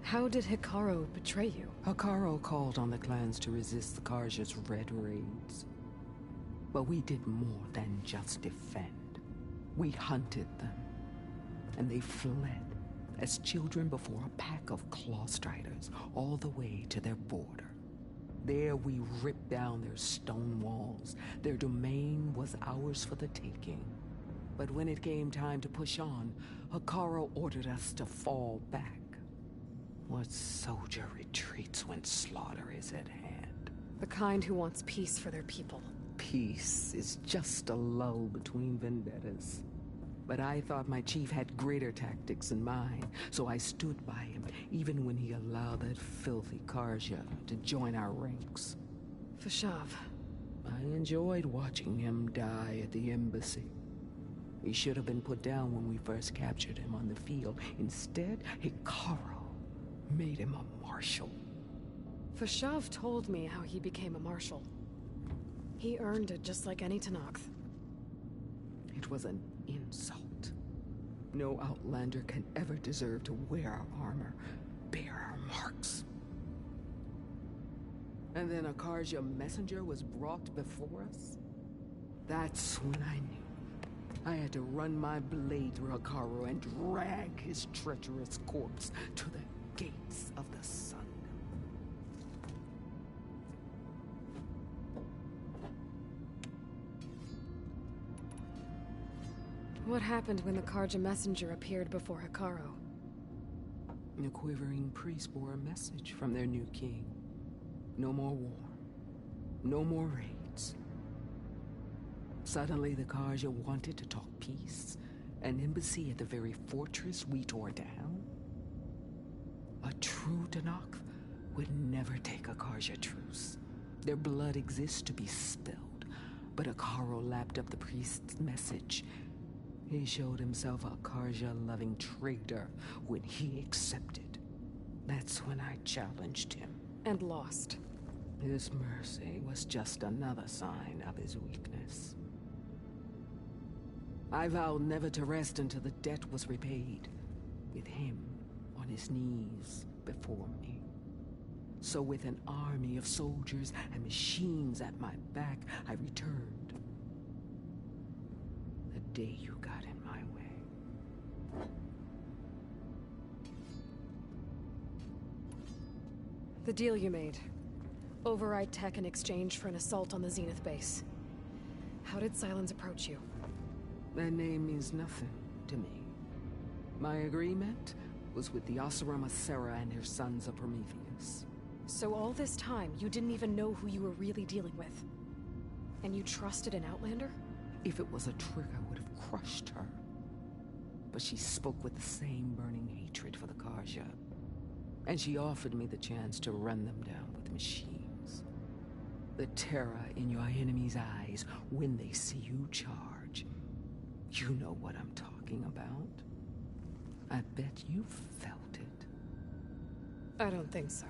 How did Hekarro betray you? Hekarro called on the clans to resist the Karja's red raids. But we did more than just defend. We hunted them. And they fled, as children before a pack of Clawstriders, all the way to their border. There we ripped down their stone walls. Their domain was ours for the taking. But when it came time to push on, Hekarro ordered us to fall back. What soldier retreats when slaughter is at hand? The kind who wants peace for their people. Peace is just a lull between vendettas. But I thought my chief had greater tactics in mind, so I stood by him, even when he allowed that filthy Karja to join our ranks. Fashav. I enjoyed watching him die at the embassy. He should have been put down when we first captured him on the field. Instead, Hekarro made him a marshal. Fashav told me how he became a marshal. He earned it just like any Tenakth. It was an insult. No Outlander can ever deserve to wear our armor, bear our marks. And then a Karja messenger was brought before us? That's when I knew. I had to run my blade through Hekarro and drag his treacherous corpse to the gates of the sun. What happened when the Karja messenger appeared before Hekarro? The quivering priests bore a message from their new king. No more war. No more raids. Suddenly the Karja wanted to talk peace. An embassy at the very fortress we tore down? A true Tenakth would never take a Karja truce. Their blood exists to be spilled. But Hekarro lapped up the priest's message. He showed himself a Karja-loving traitor when he accepted. That's when I challenged him. And lost. His mercy was just another sign of his weakness. I vowed never to rest until the debt was repaid, with him on his knees before me. So with an army of soldiers and machines at my back, I returned. The day you got in my way. The deal you made. Override tech in exchange for an assault on the Zenith base. How did Sylens approach you? That name means nothing to me. My agreement was with the Oseram Sera and her sons of Prometheus. So all this time, you didn't even know who you were really dealing with? And you trusted an Outlander? If it was a trick, I would have crushed her. But she spoke with the same burning hatred for the Carja. And she offered me the chance to run them down with machines. The terror in your enemy's eyes when they see you charge. You know what I'm talking about. I bet you felt it. I don't think so.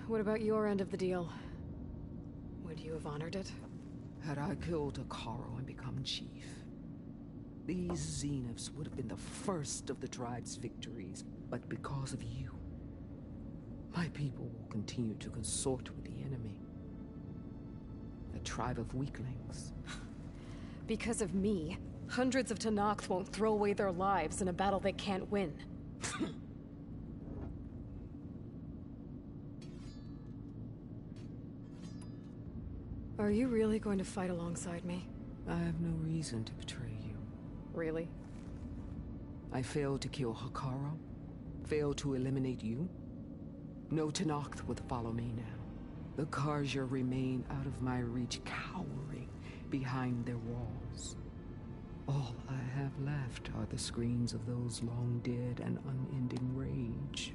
What about your end of the deal? Would you have honored it? Had I killed Hekarro and become chief, these Zeniths would have been the first of the tribe's victories. But because of you, my people will continue to consort with the enemy. A tribe of weaklings. Because of me, hundreds of Tenakth won't throw away their lives in a battle they can't win. Are you really going to fight alongside me? I have no reason to betray you. Really? I failed to kill Hekarro, failed to eliminate you. No Tenakth would follow me now. The Carja remain out of my reach, cowering behind their walls. All I have left are the screams of those long dead and unending rage.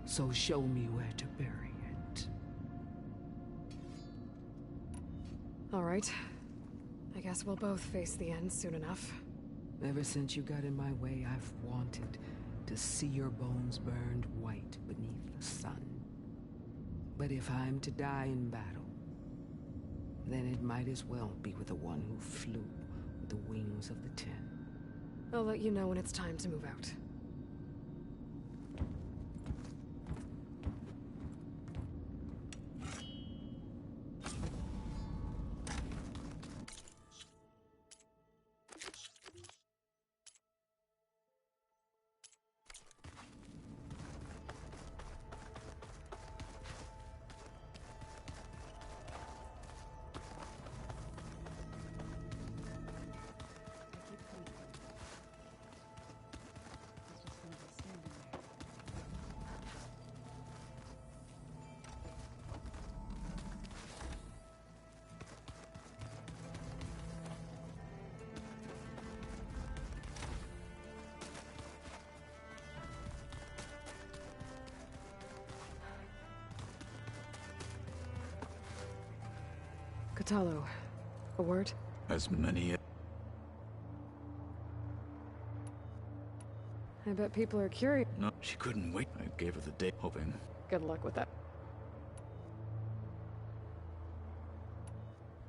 So show me where to bury it. All right. I guess we'll both face the end soon enough. Ever since you got in my way, I've wanted to see your bones burned white beneath the sun. But if I'm to die in battle, then it might as well be with the one who flew with the wings of the Ten. I'll let you know when it's time to move out. Kotallo, a word? As many... I bet people are curious. No, she couldn't wait. I gave her the date, hoping... Good luck with that.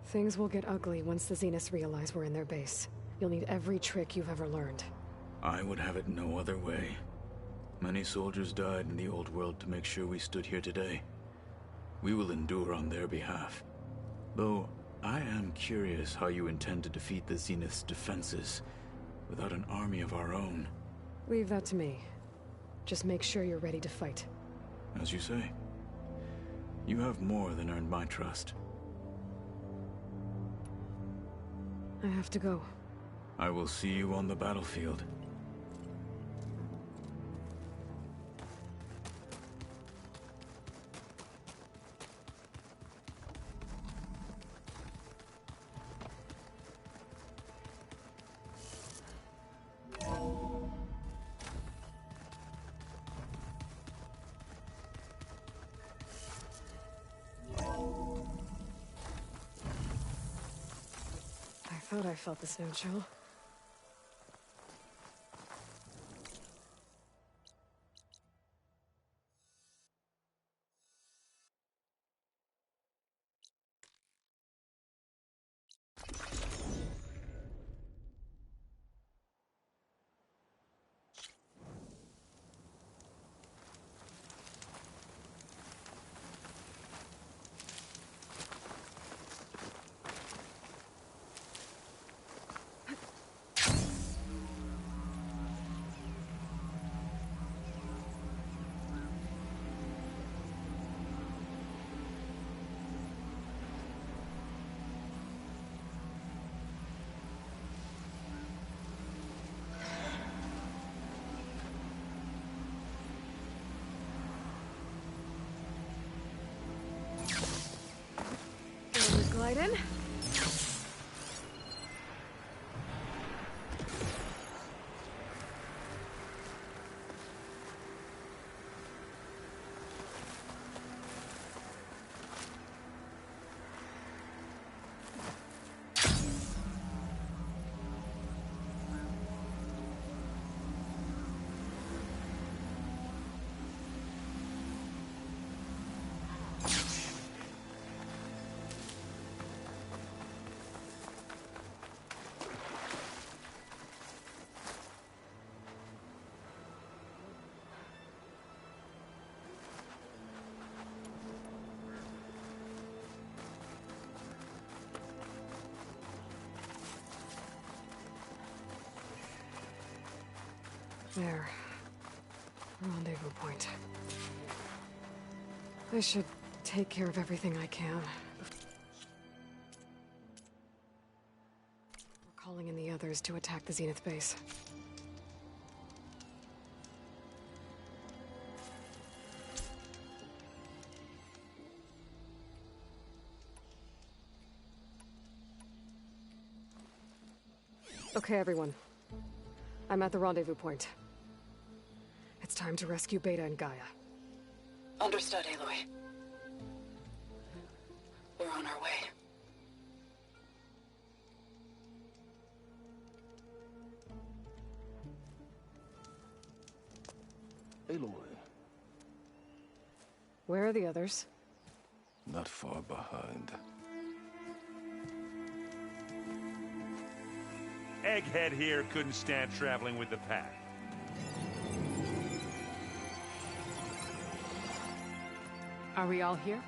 Things will get ugly once the Zeniths realize we're in their base. You'll need every trick you've ever learned. I would have it no other way. Many soldiers died in the old world to make sure we stood here today. We will endure on their behalf. Though, I am curious how you intend to defeat the Zenith's defenses without an army of our own. Leave that to me. Just make sure you're ready to fight. As you say. You have more than earned my trust. I have to go. I will see you on the battlefield. I thought I felt the snow chill. right in. There. Rendezvous point. I should take care of everything I can. We're calling in the others to attack the Zenith base. Okay, everyone. I'm at the rendezvous point. It's time to rescue Beta and Gaia. Understood, Aloy. We're on our way. Aloy. Where are the others? Not far behind. Egghead here couldn't stand traveling with the pack. Are we all here?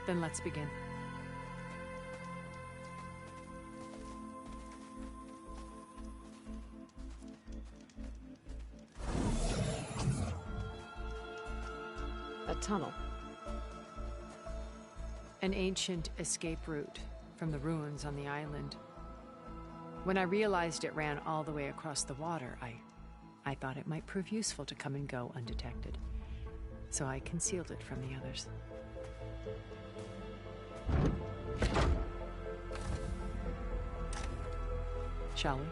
Then let's begin. A tunnel. An ancient escape route from the ruins on the island. When I realized it ran all the way across the water, I thought it might prove useful to come and go undetected. So I concealed it from the others. Shall we?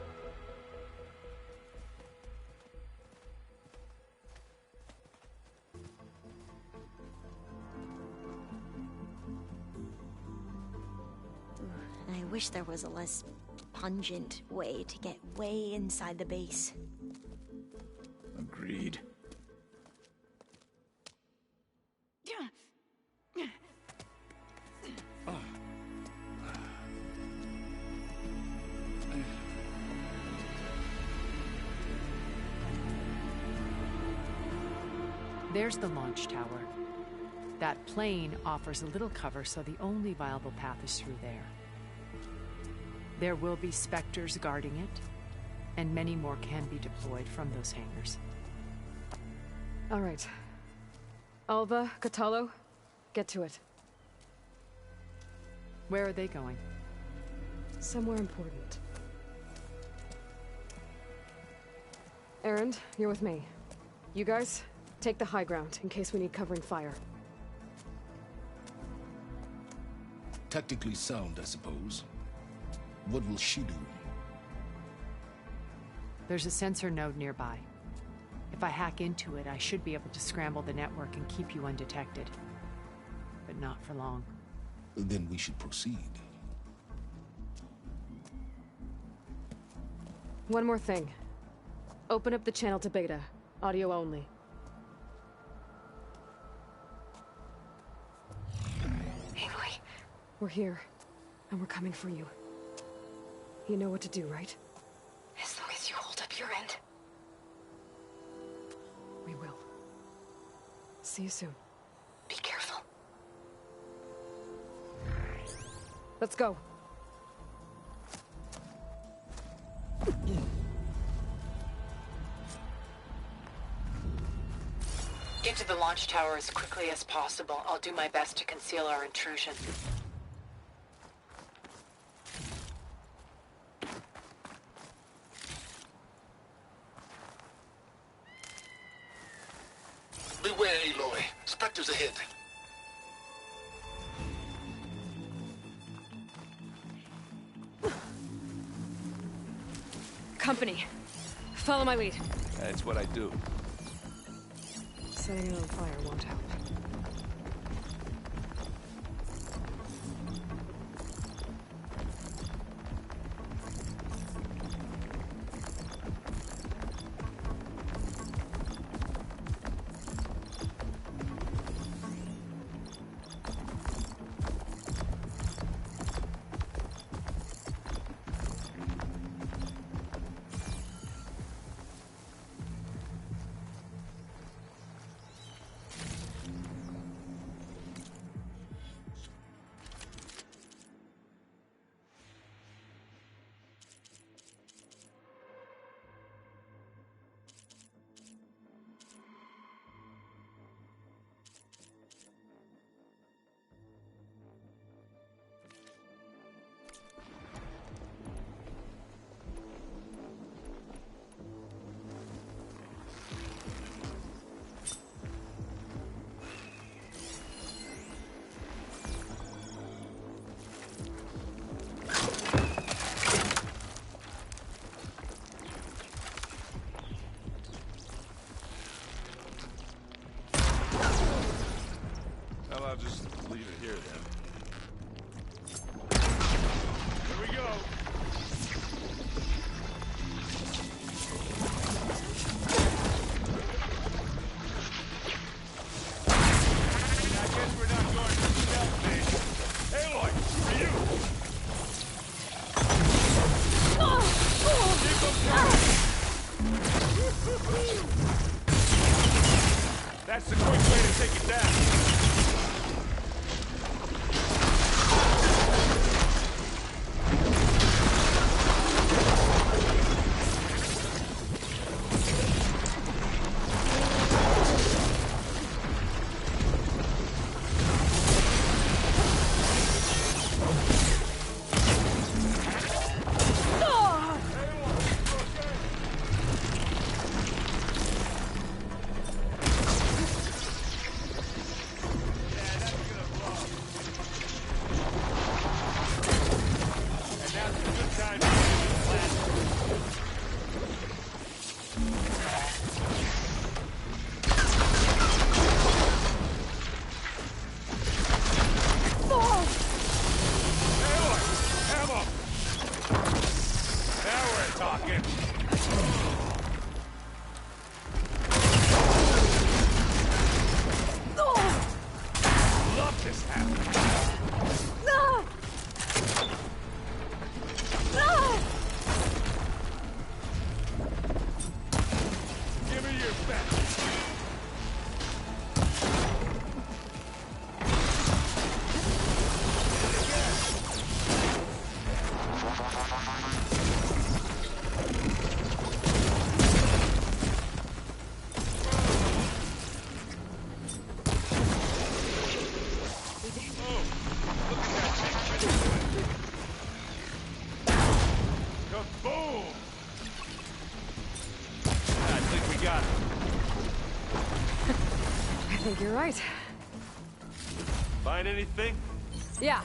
I wish there was a less pungent way to get way inside the base. Agreed. There's the launch tower. That plane offers a little cover, so the only viable path is through there. There will be Spectres guarding it, and many more can be deployed from those hangars. All right. Alva, Kotallo, get to it. Where are they going? Somewhere important. Erend, you're with me. You guys, take the high ground in case we need covering fire. Tactically sound, I suppose. What will she do? There's a sensor node nearby. If I hack into it, I should be able to scramble the network and keep you undetected. But not for long. Then we should proceed. One more thing. Open up the channel to Beta. Audio only. Aloy. We're here, and we're coming for you. You know what to do, right? As long as you hold up your end. We will. See you soon. Be careful. Let's go. Get to the launch tower as quickly as possible. I'll do my best to conceal our intrusion. Beware, Aloy. Spectres ahead. company. Follow my lead. That's what I do. Setting it on fire won't help. I'll just leave it here then. Here we go. I guess we're not going to stealth station. Aloy, for you. Keep them coming. That's the quick way to take it down. I think you're right. Find anything? Yeah.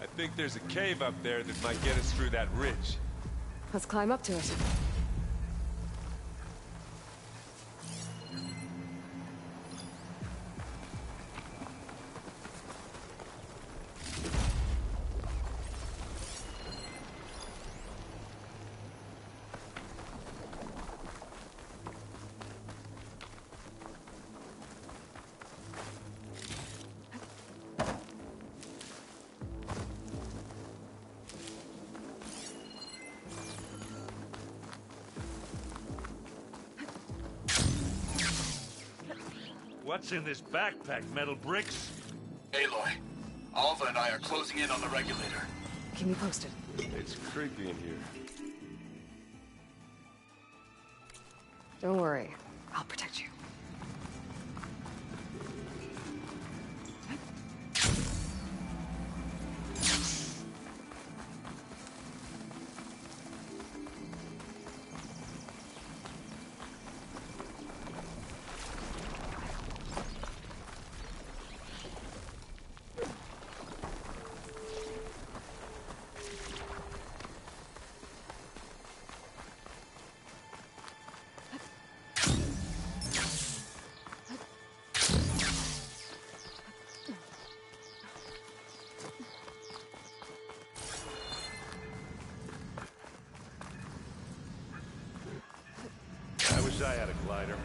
I think there's a cave up there that might get us through that ridge. Let's climb up to it. What's in this backpack? Metal bricks? Aloy, Alva and I are closing in on the regulator. Keep me posted. It's creepy in here. Don't worry. I'll protect you. had a glider.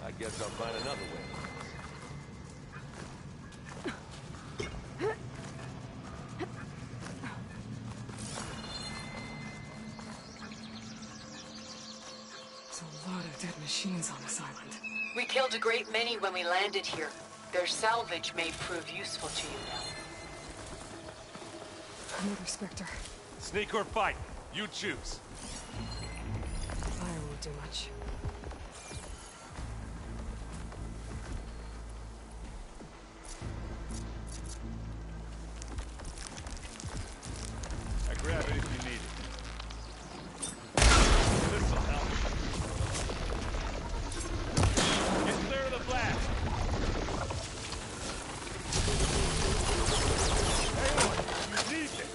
I guess I'll find another way. There's a lot of dead machines on this island. We killed a great many when we landed here. Their salvage may prove useful to you now. Another Spectre. Sneak or fight? You choose. I won't do much. I grab it if you need it. This'll help. Get clear of the blast. Aloy, you need it.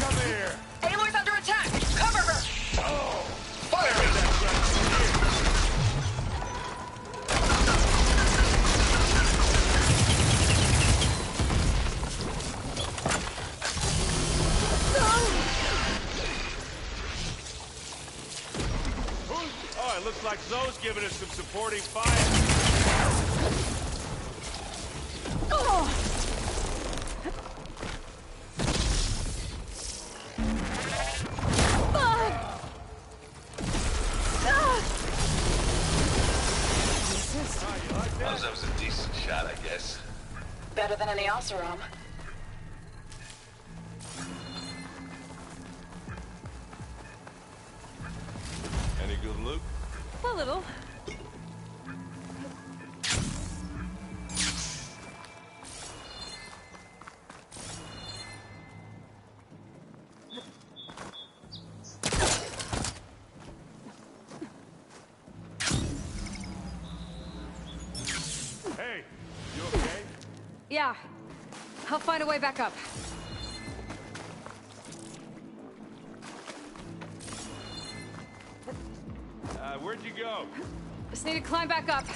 Come here. Aloy's under attack! Cover her! Oh! Fire at that Oh, it looks like Zoe's giving us some supporting fire. Well, that was a decent shot, I guess. Better than any Oseram. Any good loot? A little. Hey, you okay? Yeah. I'll find a way back up. Where'd you go? Just need to climb back up.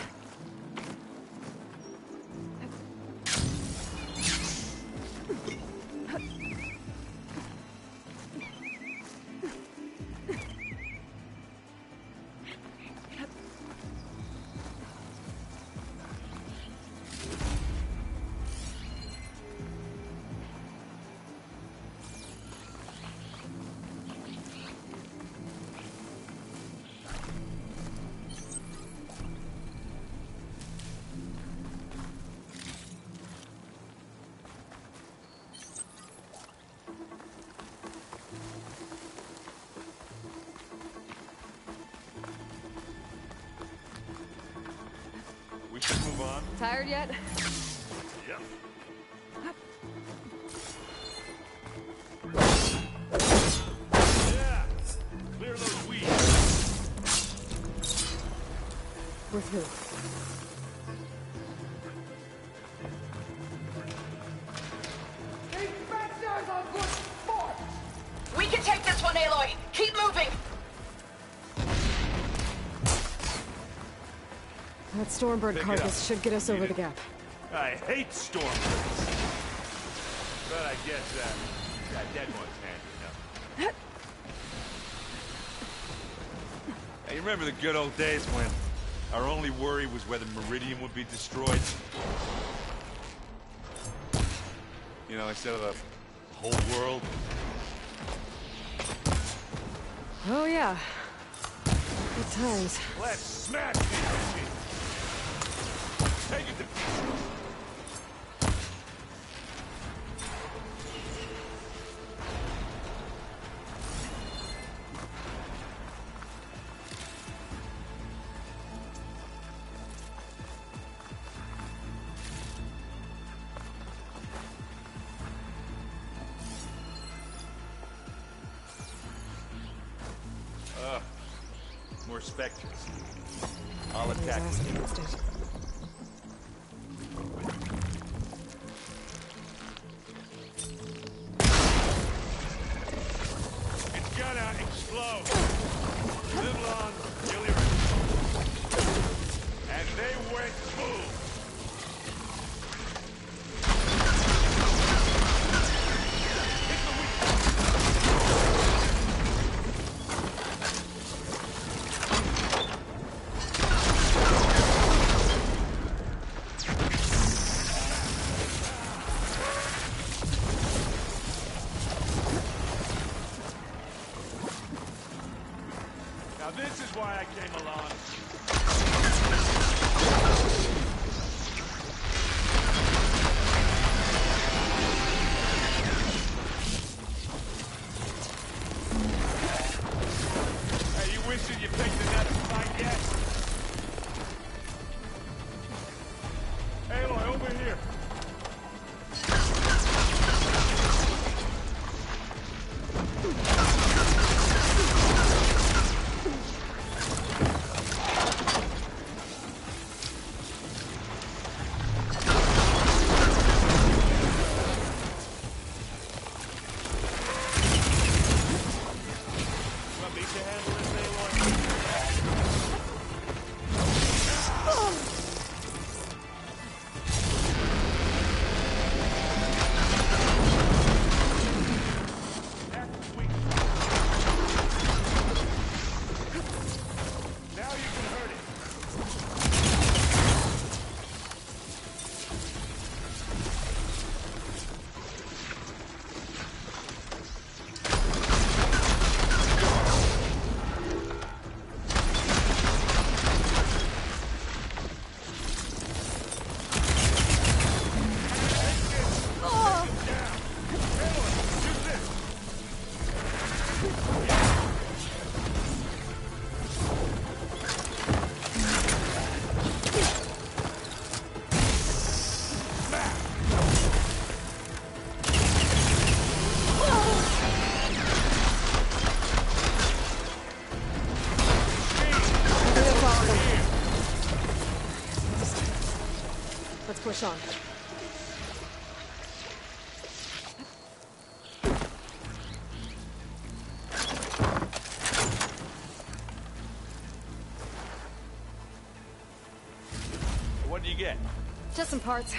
We should move on. Tired yet? Yep. Yeah! Clear those weeds. With who? We can take this one, Aloy! Keep moving! That Stormbird Pick it carcass up. should get us Need over it. the gap. I hate Stormbirds. But I guess, that dead one's handy enough. Hey, you remember the good old days when our only worry was whether Meridian would be destroyed? You know, instead of the whole world? Oh yeah. Good times. Let's smash these machines! Take it to pieces! More specters. I'll attack them. It's gonna explode. Live long, you'll hear it. And they went boom. Okay, Milan. Hey, you wishing you picked another fight yet? Aloy, over here. Let's push on. What do you get? Just some parts.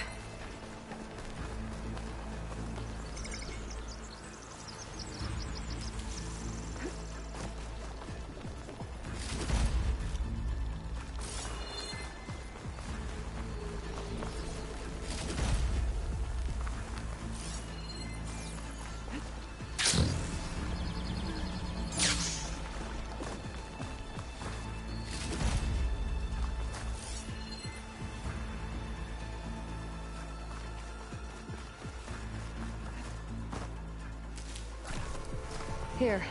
Here,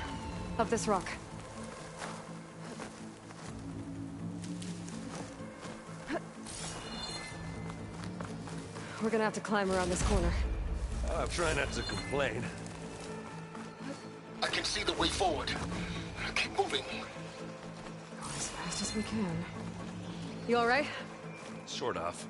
up this rock. We're gonna have to climb around this corner. I'm trying not to complain. I can see the way forward. Keep moving. Go as fast as we can. You all right? Sort of.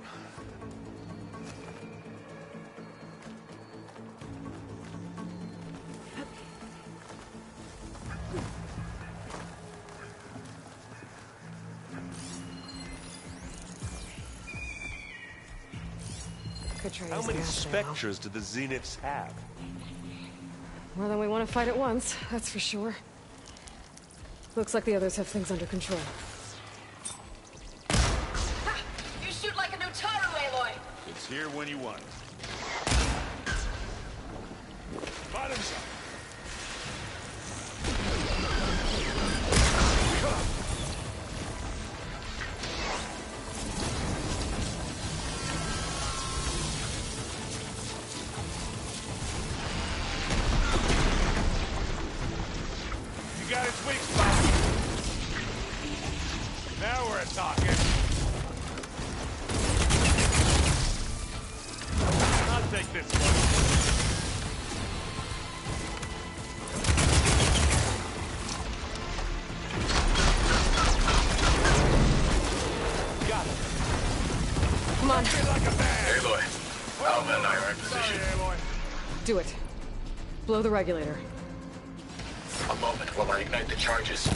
How many Spectres do the Zeniths have? More than we want to fight at once, that's for sure. Looks like the others have things under control. Ha! You shoot like a Notaru, Aloy! It's here when you want it. Bottoms up! Do it. Blow the regulator. A moment while I ignite the charges.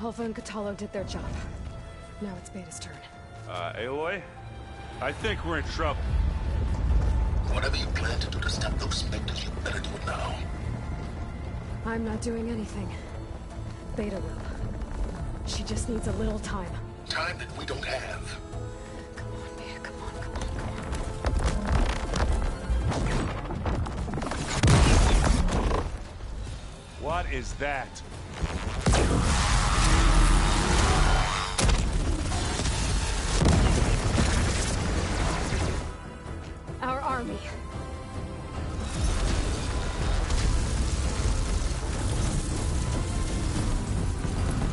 Alpha and Kotallo did their job. Now it's Beta's turn. Aloy? I think we're in trouble. Whatever you plan to do to stop those specters, you better do it now. I'm not doing anything. Beta will. She just needs a little time. Time that we don't have. Come on, Beta, come on, come on. What is that? Our army.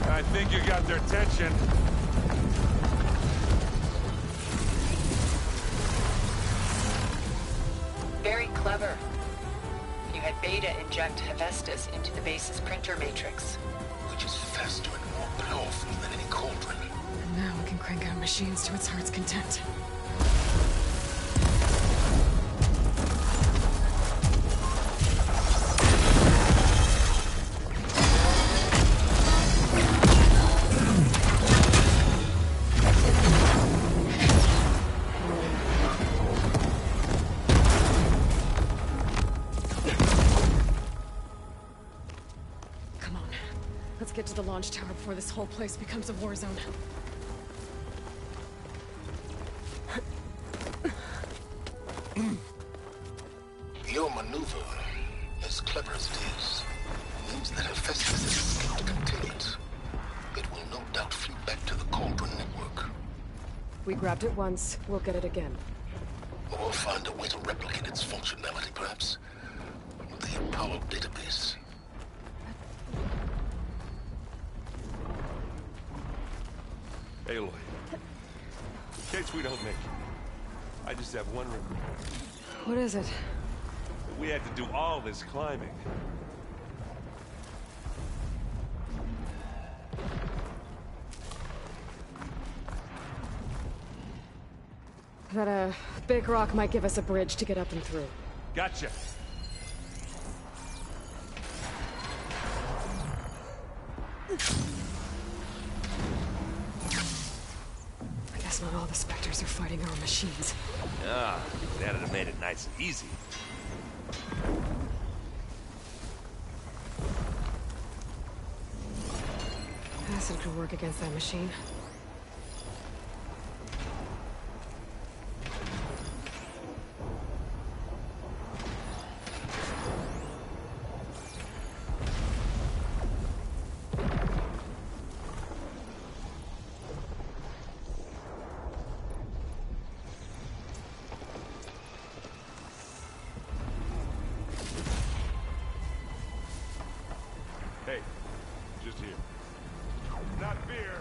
I think you got their attention. Very clever. You had Beta inject Hephaestus into the base's printer matrix. Which is faster and more powerful than any cauldron. And now we can crank out machines to its heart's content. Get to the launch tower before this whole place becomes a war zone. Your maneuver, as clever as it is, means that Hephaestus has escaped containment. It will no doubt flee back to the Cauldron network. We grabbed it once, we'll get it again. Or find a way to replicate its functionality, perhaps. With the Apollo database. Aloy, in case we don't make it, I just have one request. What is it? We had to do all this climbing. That, big rock might give us a bridge to get up and through. Gotcha. I guess not all the Spectres are fighting our machines. Ah, that'd have made it nice and easy. Acid could work against that machine. Hey, just here. Not fear.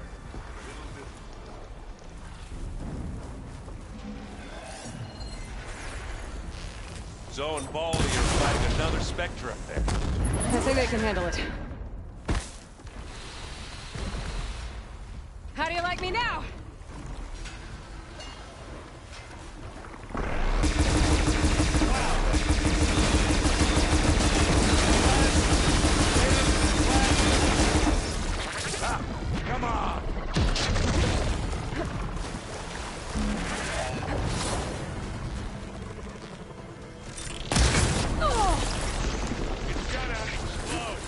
Zoe and Baldy are fighting another Spectre up there. I think they can handle it. How do you like me now? Come on! It's gotta explode!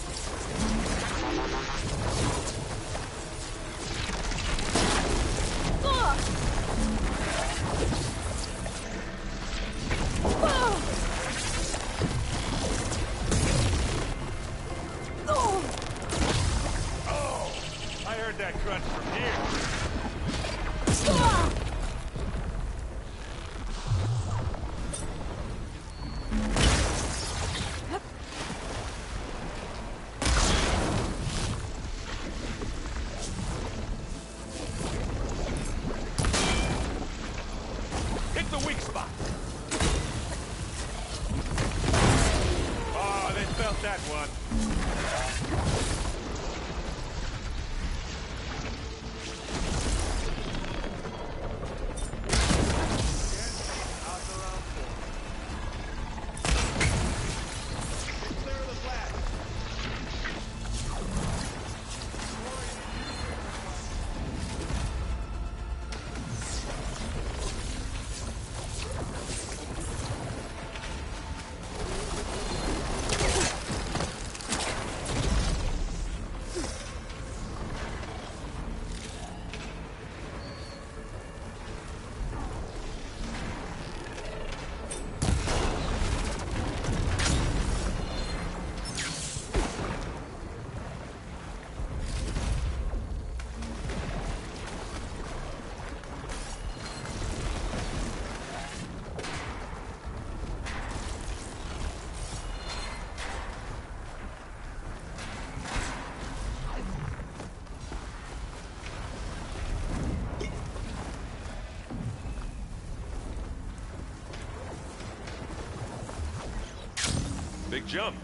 Big jump.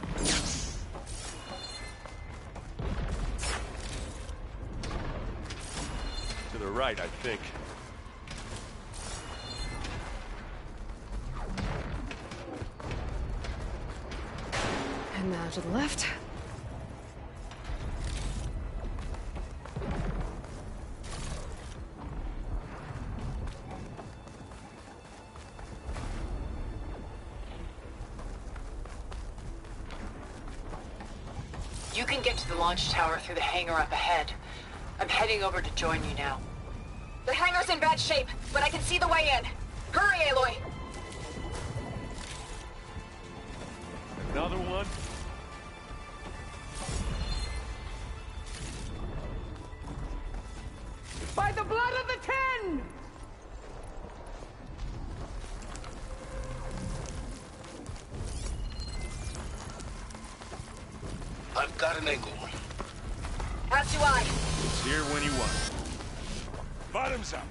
To the right, I think. And now to the left. You can get to the launch tower through the hangar up ahead. I'm heading over to join you now. The hangar's in bad shape, but I can see the way in. Hurry, Aloy! Another one? By the blood of the Ten! I've got an angle. As do I. It's here when you want. Bottoms up.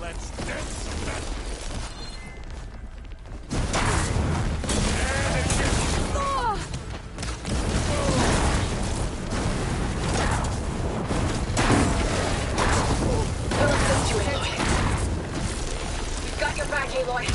Let's dance. We've got your back, Aloy.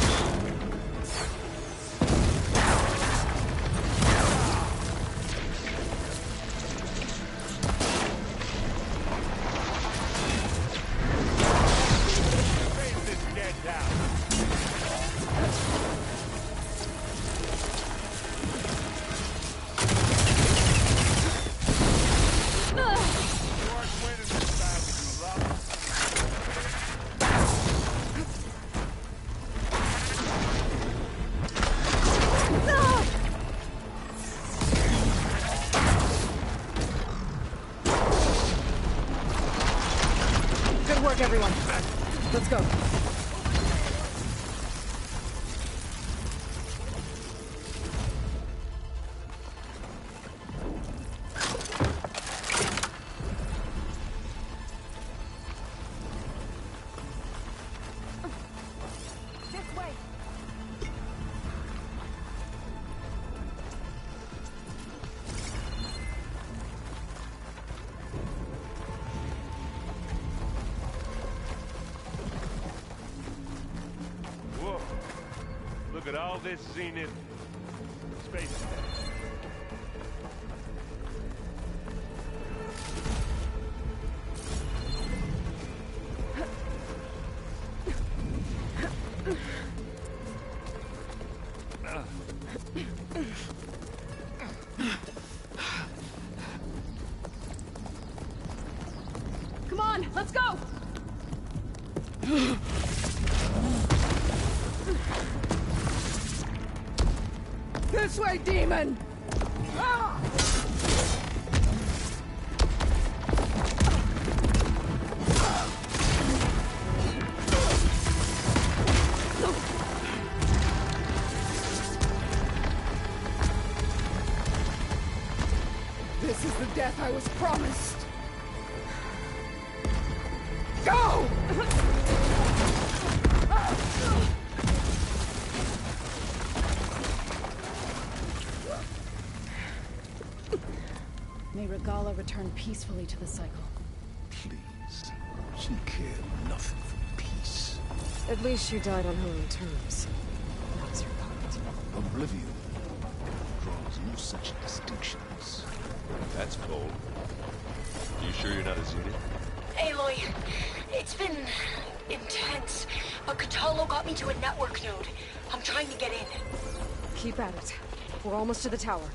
Good work, everyone. Let's go. This way. Whoa. Look at all this zenith space. Come on, let's go! This way, demon! Ah! This is the death I was promised. Go! May Regala return peacefully to the cycle. Please. She cared nothing for peace. At least she died on her own terms. That was your part. Oblivion draws no such distinctions. That's cold. You sure you're not a Zenith? Aloy, it's been intense, but Kotallo got me to a network node. I'm trying to get in. Keep at it. We're almost to the tower.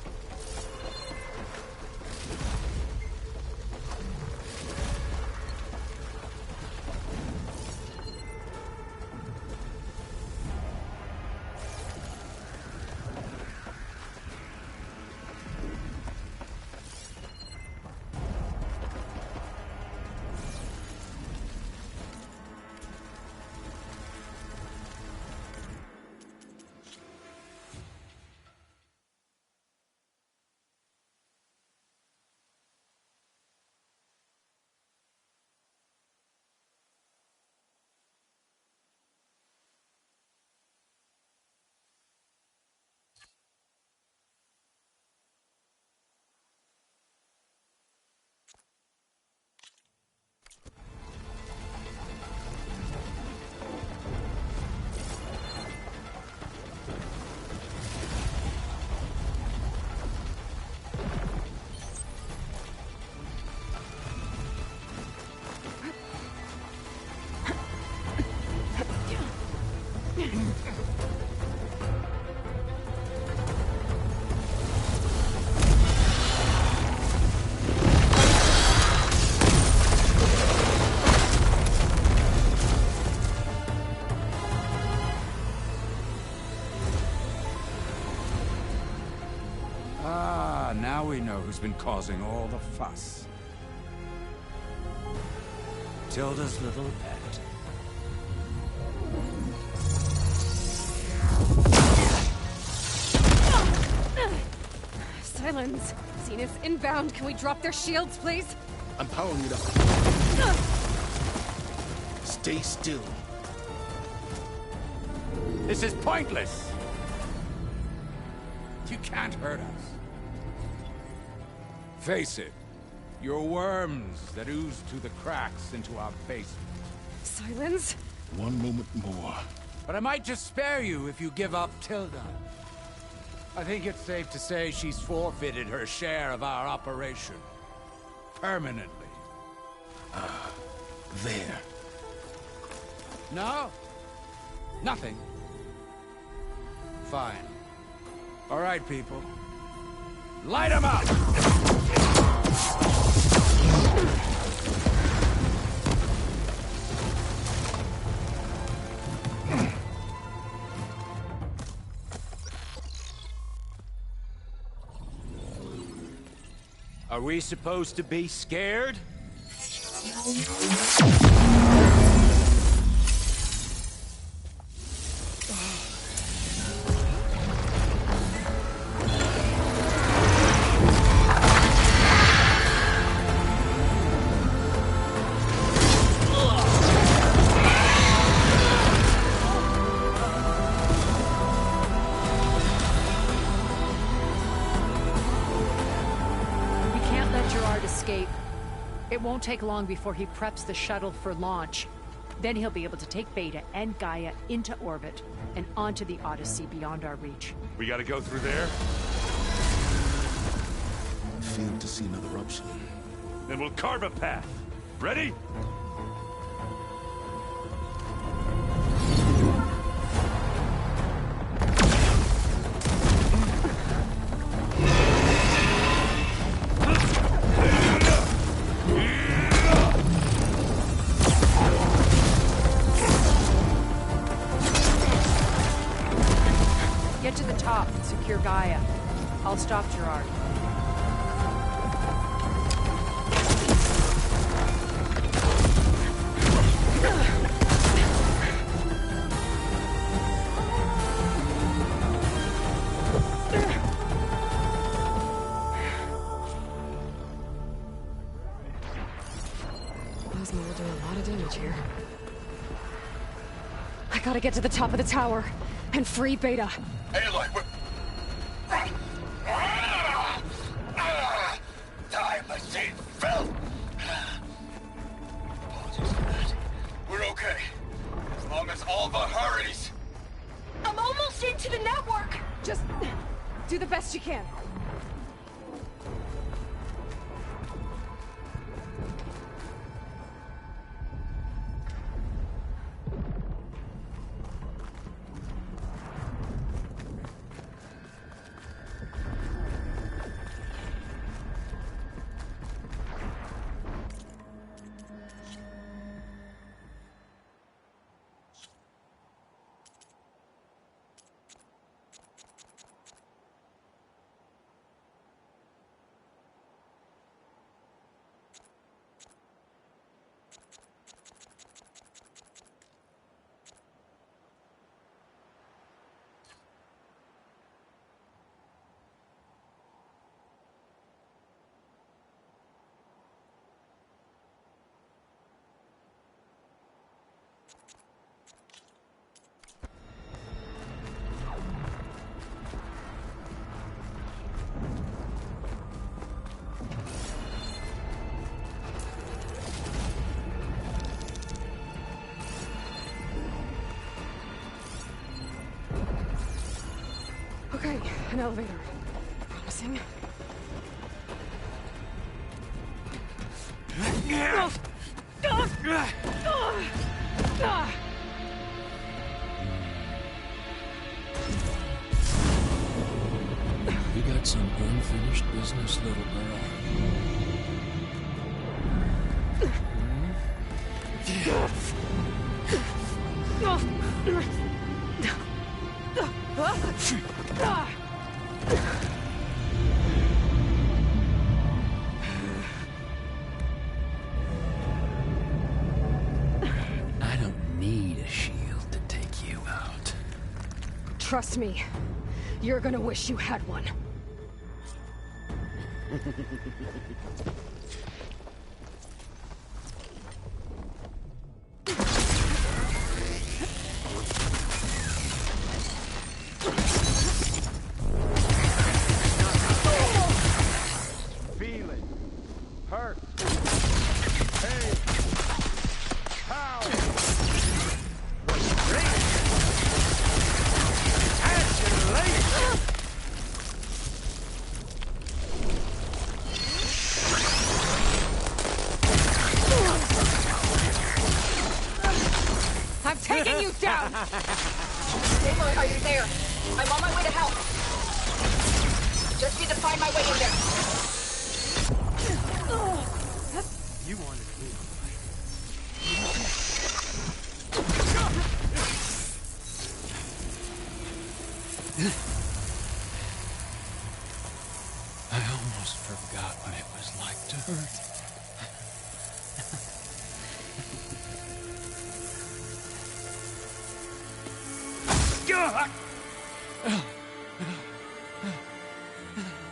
Now we know who's been causing all the fuss. Tilda's little pet. Silence! Zenith's inbound. Can we drop their shields, please? I'm powering it up. Stay still. This is pointless! You can't hurt us. Face it. You're worms that ooze through the cracks into our basement. Silence? One moment more. But I might just spare you if you give up Tilda. I think it's safe to say she's forfeited her share of our operation. Permanently. There. No? Nothing. Fine. All right, people. Light 'em up! Are we supposed to be scared? It won't take long before he preps the shuttle for launch. Then he'll be able to take Beta and Gaia into orbit and onto the Odyssey beyond our reach. We gotta go through there? I failed to see another option. Then we'll carve a path. Ready? Get to the top and secure Gaia. I'll stop Gerard. Plasma will do a lot of damage here. I gotta get to the top of the tower and free Beta. Aloy, we're... Die, machine filth! Apologies for that. We're okay. As long as Alva hurries. I'm almost into the network! Just do the best you can. Okay, an elevator. Promising. got some unfinished business, little girl. I don't need a shield to take you out. Trust me, you're gonna wish you had one. Feel it. Hurt. Hey. How? I'm taking you down! Aloy, are you there? I'm on my way to help. Just need to find my way in there. You wanted to leave. I almost forgot what it was like to hurt.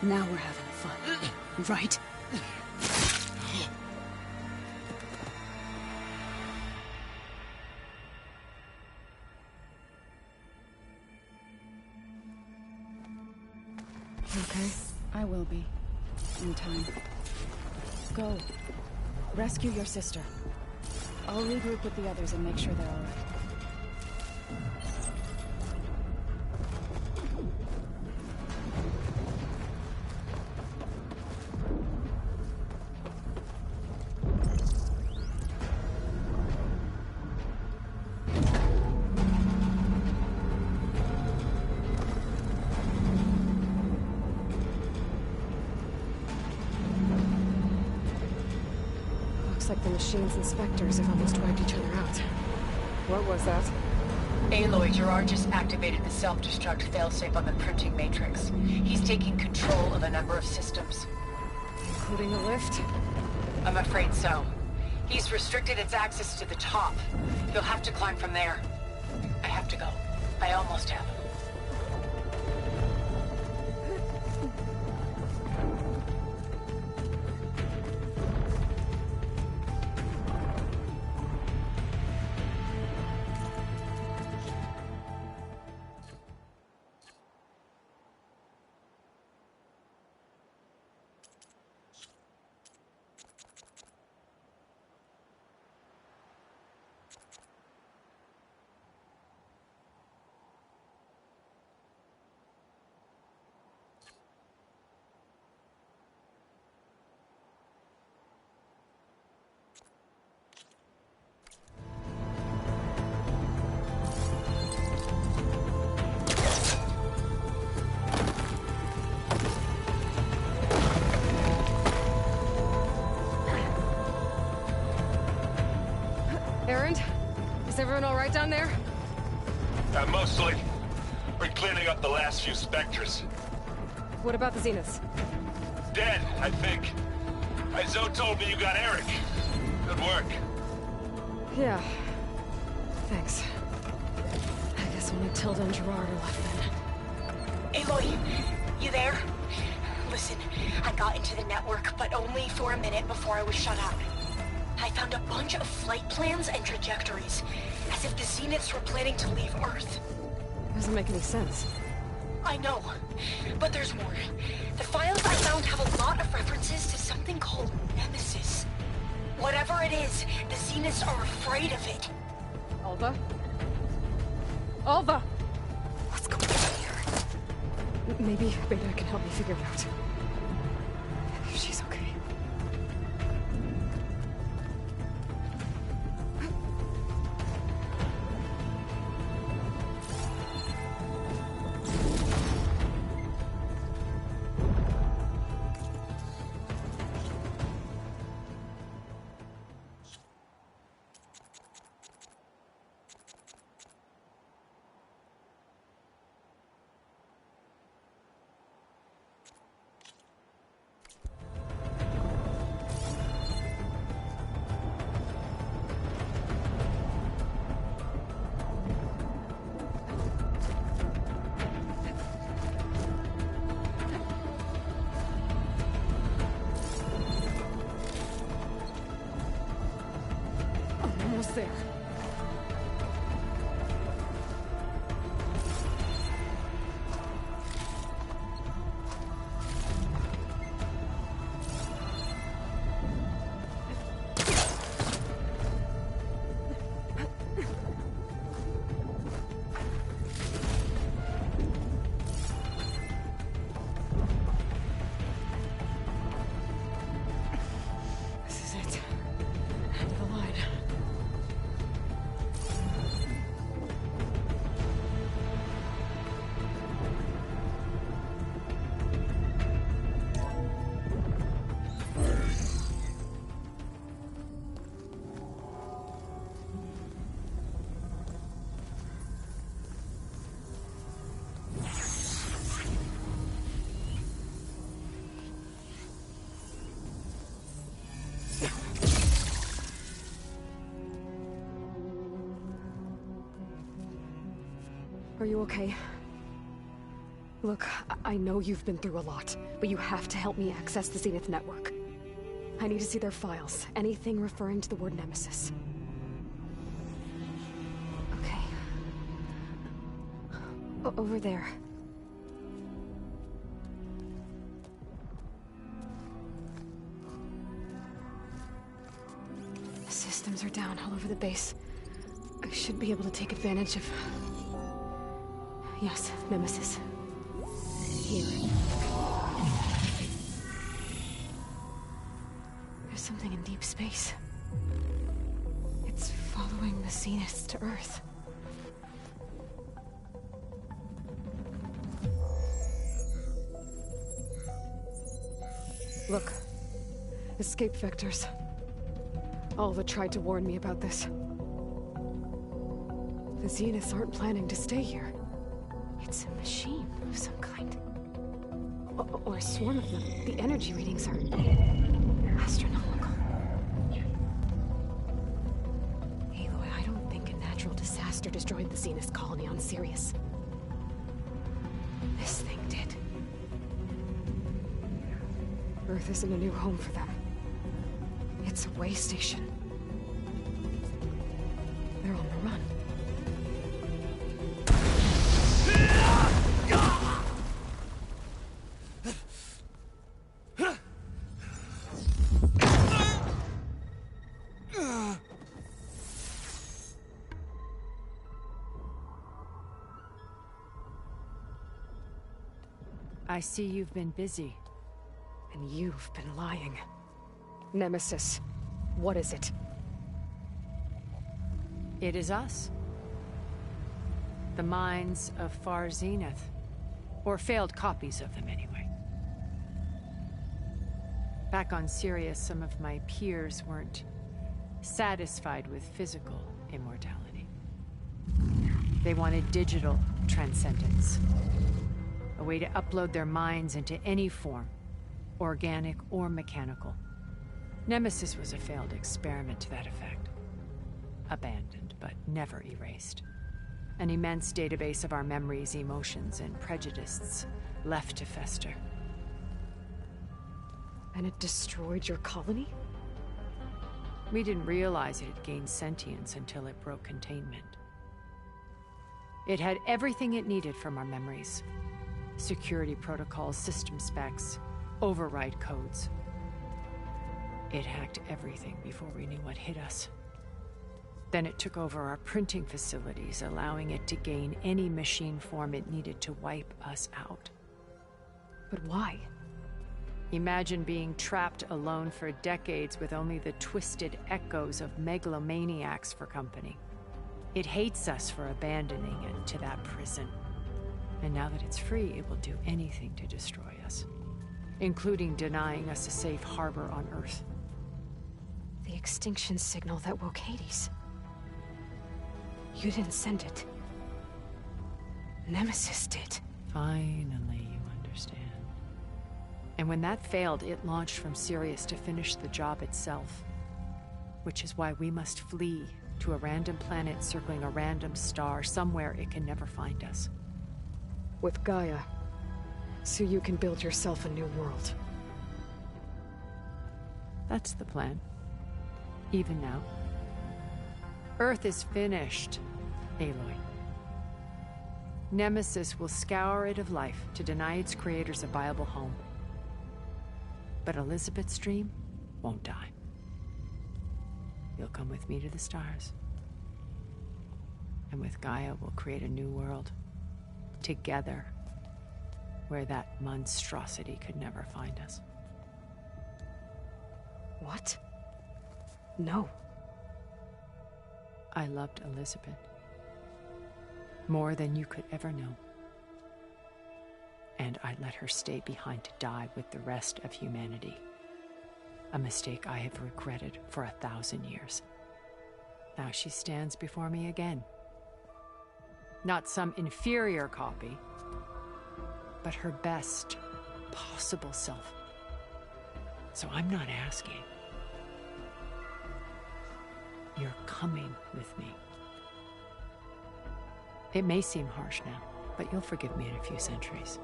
Now we're having fun, right? Okay? I will be. In time. Go. Rescue your sister. I'll regroup with the others and make sure they're alright. Looks like the machine's inspectors have almost wiped each other out. What was that? Aloy, Gerard just activated the self-destruct failsafe on the printing matrix. He's taking control of a number of systems. Including the lift? I'm afraid so. He's restricted its access to the top. You'll have to climb from there. I have to go. I almost have. Erend? Is everyone all right down there? Mostly. We're cleaning up the last few specters. What about the Zeniths? Dead, I think. Zoe told me you got Eric. Good work. Yeah. Thanks. I guess only Tilda and Gerard are left then. Aloy, you there? Listen, I got into the network, but only for a minute before I was shut out. I found a bunch of flight plans and trajectories, as if the Zeniths were planning to leave Earth. Doesn't make any sense. I know, but there's more. The files I found have a lot of references to something called Nemesis. Whatever it is, the Zeniths are afraid of it. Alva? Alva! What's going on here? Maybe Beta can help me figure it out. If she's okay. Are you okay? Look, I know you've been through a lot, but you have to help me access the Zenith network. I need to see their files. Anything referring to the word Nemesis. Okay. Over there. The systems are down all over the base. I should be able to take advantage of... Yes, Nemesis. Here. There's something in deep space. It's following the Zeniths to Earth. Look. Escape vectors. Alva tried to warn me about this. The Zeniths aren't planning to stay here. It's a machine of some kind. Or a swarm of them. The energy readings are... astronomical. Aloy, I don't think a natural disaster destroyed the Zenith colony on Sirius. This thing did. Earth isn't a new home for them. It's a way station. They're on the run. I see you've been busy. And you've been lying. Nemesis, what is it? It is us. The minds of Far Zenith. Or failed copies of them, anyway. Back on Sirius, some of my peers weren't satisfied with physical immortality. They wanted digital transcendence. A way to upload their minds into any form, organic or mechanical. Nemesis was a failed experiment to that effect. Abandoned, but never erased. An immense database of our memories, emotions, and prejudices left to fester. And it destroyed your colony? We didn't realize it had gained sentience until it broke containment. It had everything it needed from our memories. Security protocols, system specs, override codes. It hacked everything before we knew what hit us. Then it took over our printing facilities, allowing it to gain any machine form it needed to wipe us out. But why? Imagine being trapped alone for decades with only the twisted echoes of megalomaniacs for company. It hates us for abandoning it to that prison. And now that it's free, it will do anything to destroy us, including denying us a safe harbor on Earth. The extinction signal that woke Hades. You didn't send it. Nemesis did. Finally, you understand. And when that failed, it launched from Sirius to finish the job itself. Which is why we must flee to a random planet circling a random star, somewhere it can never find us. With Gaia, so you can build yourself a new world. That's the plan. Even now. Earth is finished, Aloy. Nemesis will scour it of life to deny its creators a viable home. But Elizabeth's dream won't die. You'll come with me to the stars. And with Gaia, we'll create a new world. Together. Where that monstrosity could never find us. What? No. I loved Elizabeth. More than you could ever know. And I let her stay behind to die with the rest of humanity. A mistake I have regretted for 1,000 years. Now she stands before me again. Not some inferior copy, but her best possible self. So I'm not asking. You're coming with me. It may seem harsh now, but you'll forgive me in a few centuries.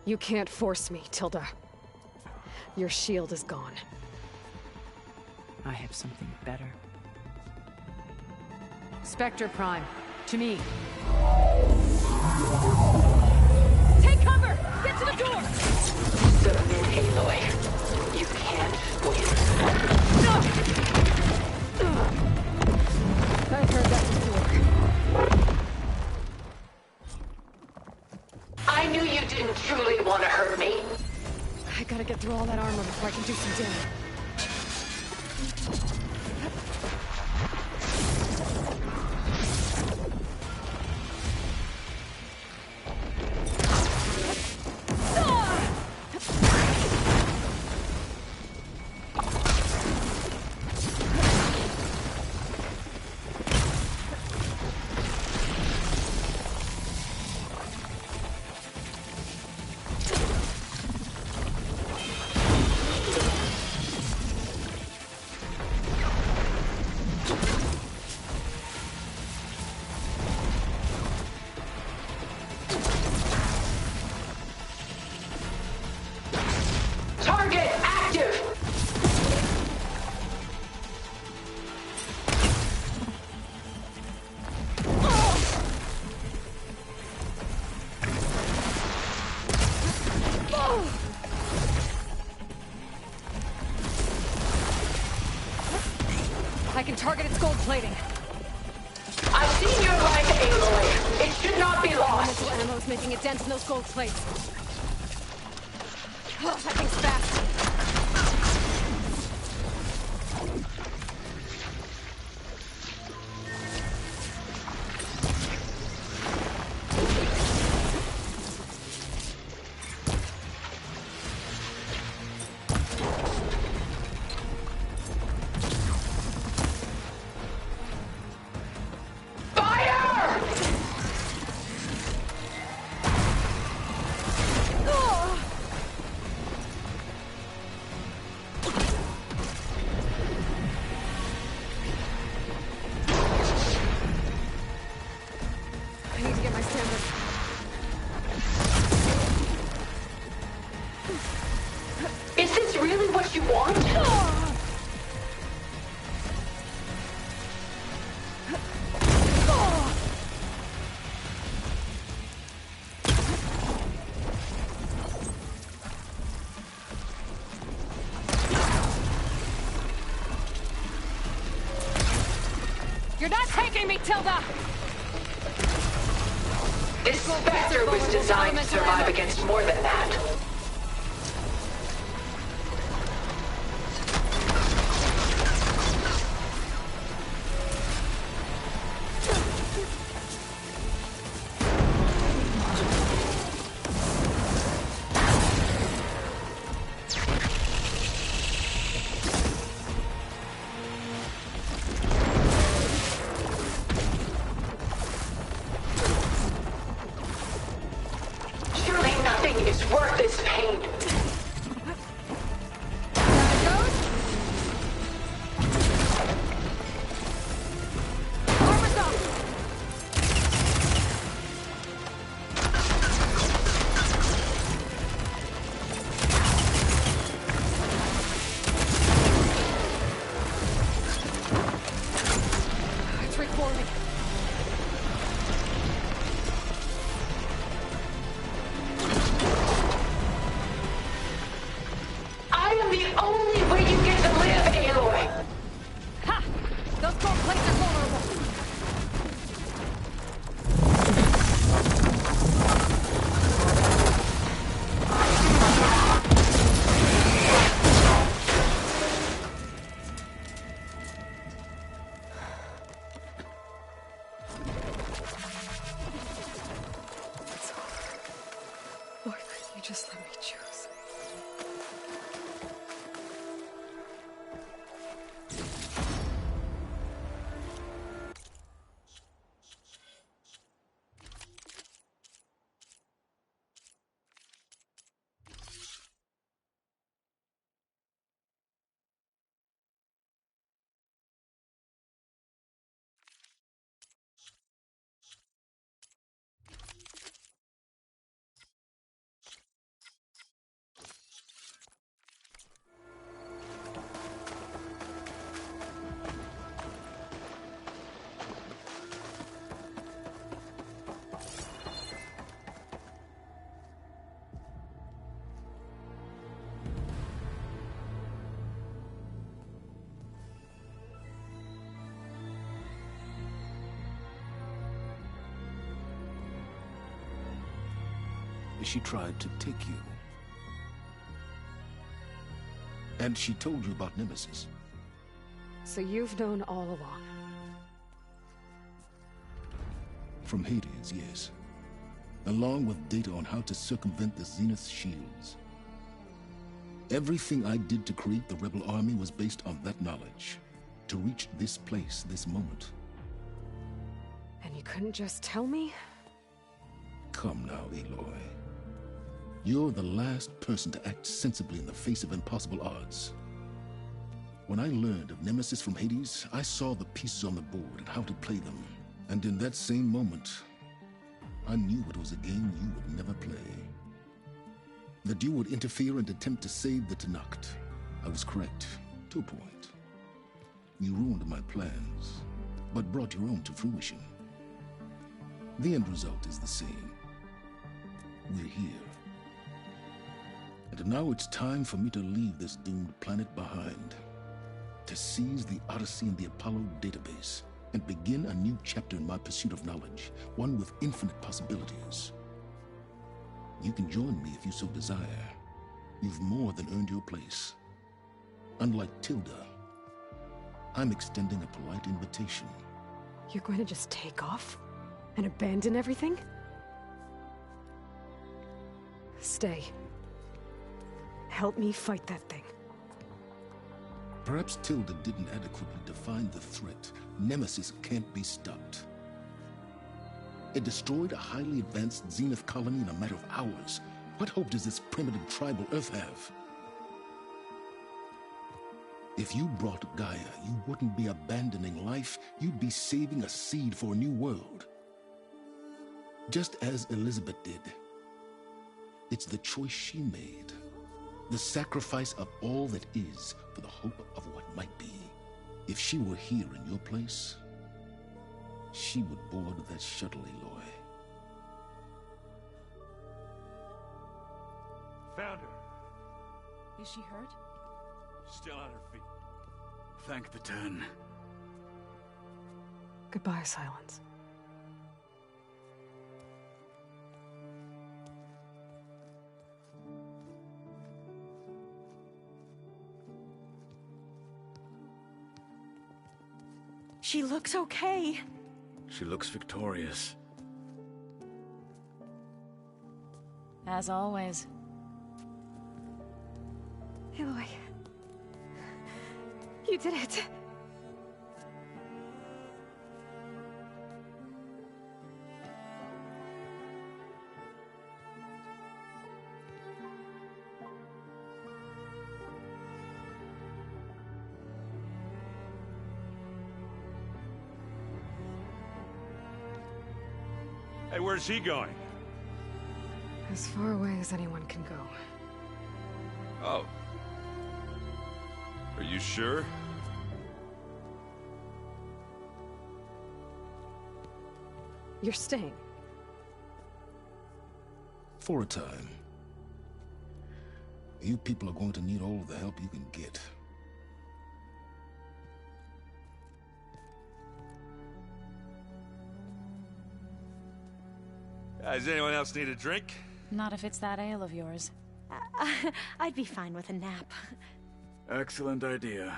You can't force me, Tilda. Your shield is gone. I have something better. Spectre Prime, to me. Take cover! Get to the door! Submit, Aloy. You can't win. I've heard that before. I knew you didn't truly want to hurt me. I gotta get through all that armor before I can do some damage. Target active! I can target its gold plating. I've seen your life, Aloy. It should not be lost. Elemental ammo's making a dent in those gold plates. Oh, that thing's fast. I need to get my stamina. Is this really what you want? You're not taking me, Tilda! This Spectre was designed to survive against more than that. Surely nothing is worth this pain. Armor's up! It's reforming. I am the only way you get to live, Aloy. Ha! Those gold plates are vulnerable. It's over. Why couldn't you just let me choose? she tried to take you. And she told you about Nemesis. So you've known all along. From Hades, yes. Along with data on how to circumvent the Zenith shields. Everything I did to create the Rebel army was based on that knowledge. To reach this place, this moment. And you couldn't just tell me? Come now, Aloy. You're the last person to act sensibly in the face of impossible odds. When I learned of Nemesis from Hades, I saw the pieces on the board and how to play them. And in that same moment, I knew it was a game you would never play. That you would interfere and attempt to save the Tenakth. I was correct, to a point. You ruined my plans, but brought your own to fruition. The end result is the same. We're here. And now it's time for me to leave this doomed planet behind. To seize the Odyssey and the Apollo database, and begin a new chapter in my pursuit of knowledge, one with infinite possibilities. You can join me if you so desire. You've more than earned your place. Unlike Tilda, I'm extending a polite invitation. You're going to just take off? And abandon everything? Stay. Help me fight that thing. Perhaps Tilda didn't adequately define the threat. Nemesis can't be stopped. It destroyed a highly advanced Zenith colony in a matter of hours. What hope does this primitive tribal Earth have? If you brought Gaia, you wouldn't be abandoning life, you'd be saving a seed for a new world. Just as Elizabeth did. It's the choice she made. The sacrifice of all that is for the hope of what might be. If she were here in your place, she would board that shuttle, Aloy. Found her. Is she hurt? Still on her feet. Thank the Ten. Goodbye, Silence. She looks okay. She looks victorious. As always. Aloy. You did it. Hey, where's he going? As far away as anyone can go. Oh. Are you sure? You're staying. For a time. You people are going to need all the help you can get. Does anyone else need a drink? Not if it's that ale of yours. I'd be fine with a nap. Excellent idea.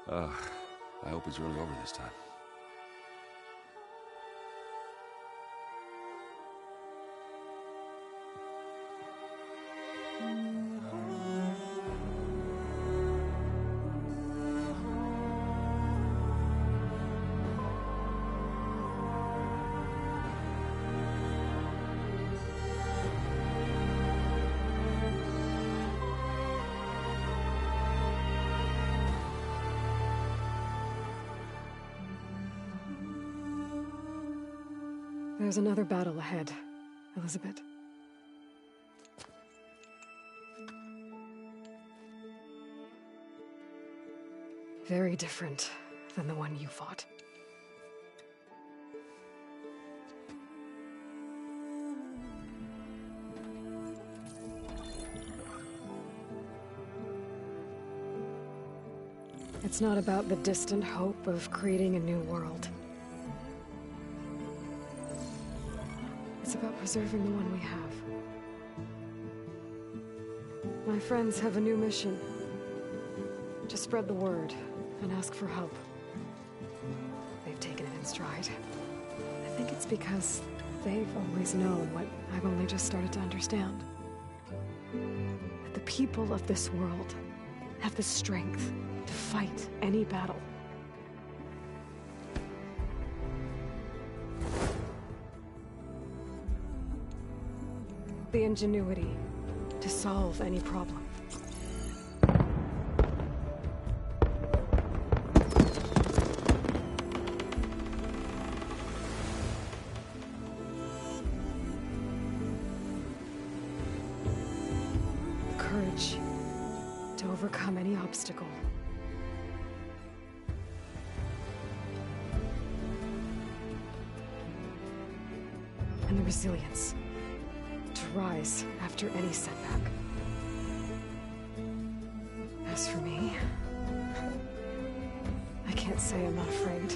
I hope it's really over this time. There's another battle ahead, Elizabeth. Very different than the one you fought. It's not about the distant hope of creating a new world. It's about preserving the one we have. My friends have a new mission. To spread the word and ask for help. They've taken it in stride. I think it's because they've always known what I've only just started to understand. That the people of this world have the strength to fight any battle. The ingenuity to solve any problem. The courage to overcome any obstacle. And the resilience to rise after any setback. As for me, I can't say I'm not afraid.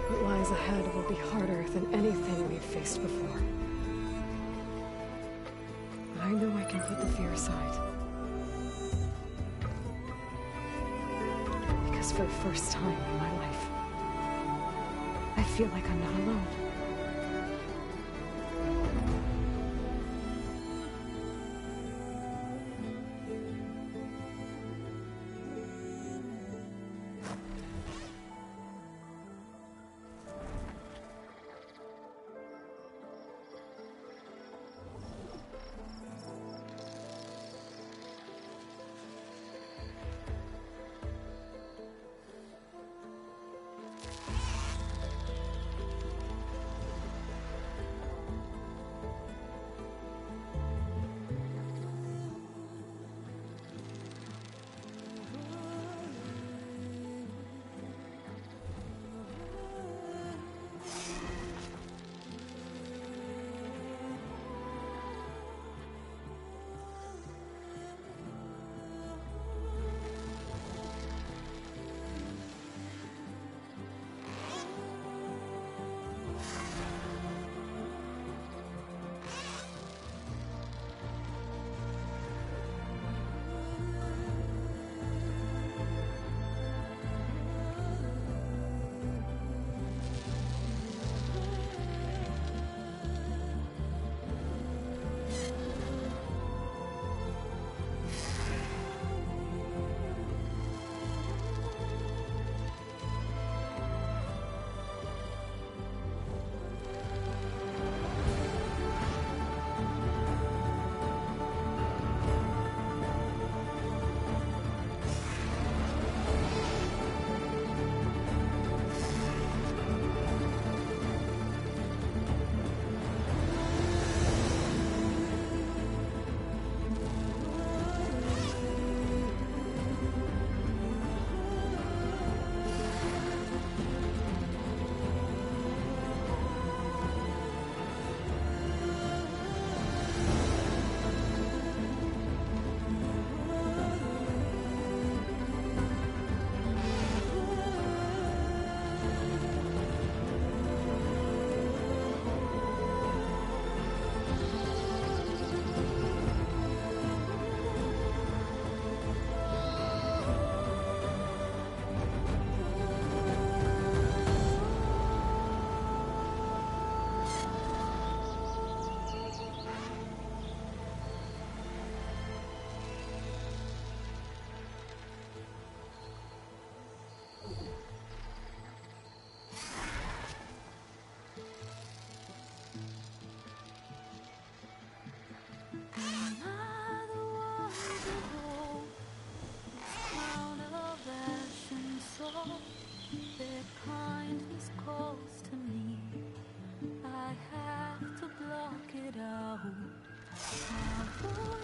What lies ahead will be harder than anything we've faced before. But I know I can put the fear aside. Because for the first time in my life, I feel like I'm not alone.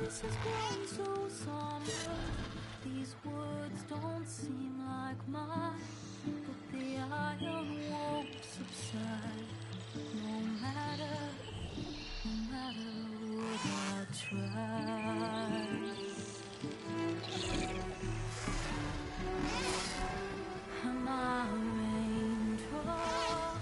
This has grown so somber. These words don't seem like mine, but the iron won't subside. No matter what I try. Am I a raindrop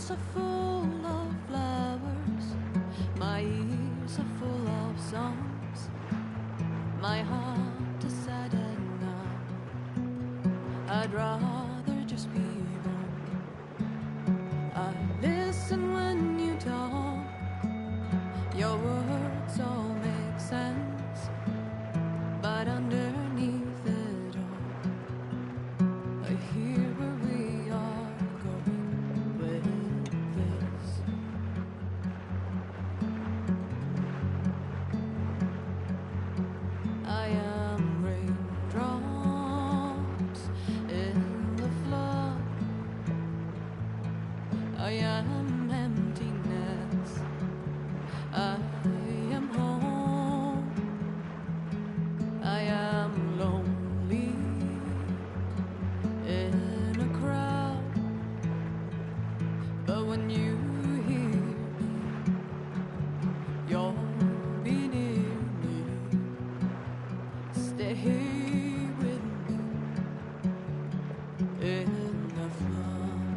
hearts are full of flowers, my ears are full of songs, my heart is sad and numb. I'd rather just be wrong. I listen when you talk, your words all make sense, but underneath it all, I hear where we are going with this. I am raindrops in the flood. I am emptiness. I am home. I am lonely in a crowd. But when you hear me, you'll be near me. Stay with me in the flood.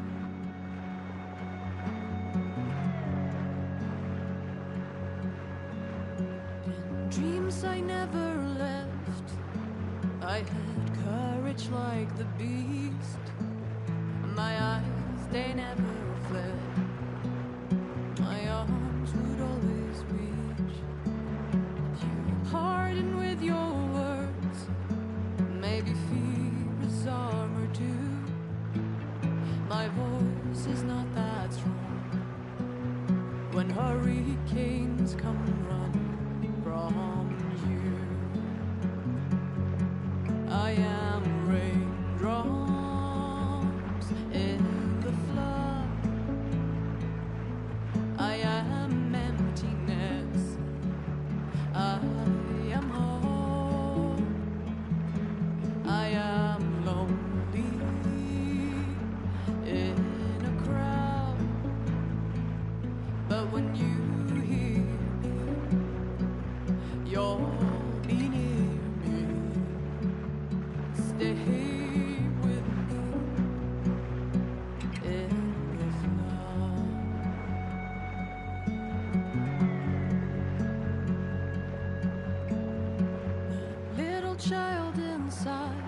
In dreams I never left, I had courage like the beast. My eyes, they never fled. My arms would always reach. You harden with your words. Maybe fear is armor too. My voice is not that strong. When hurricanes come running from you, I am raindrops in the flood. I am emptiness. I am home. I am lonely in a crowd. But when you hear me, you'll be near me. Stay with me in the flood. The little child inside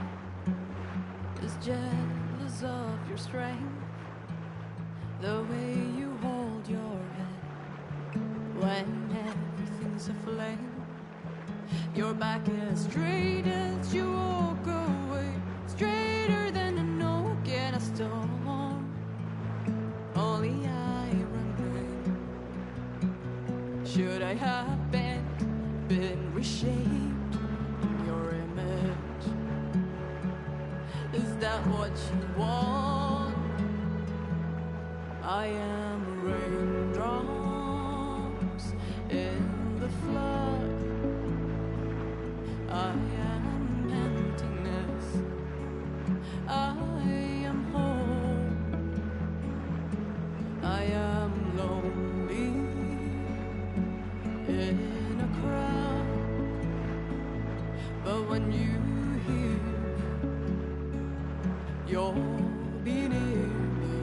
is jealous of your strength, the way you hold your head when everything's aflame. Your back as straight as you walk away, straighter than an oak in a storm. Only I remain. Should I have been reshaped in your image? Is that what you want? I am raindrops in the flood. I am emptiness. I am home. I am lonely in a crowd. But when you hear me, you'll be near me.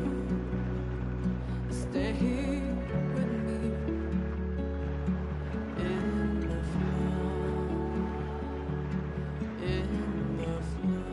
Stay here with me in the flood. In the flood.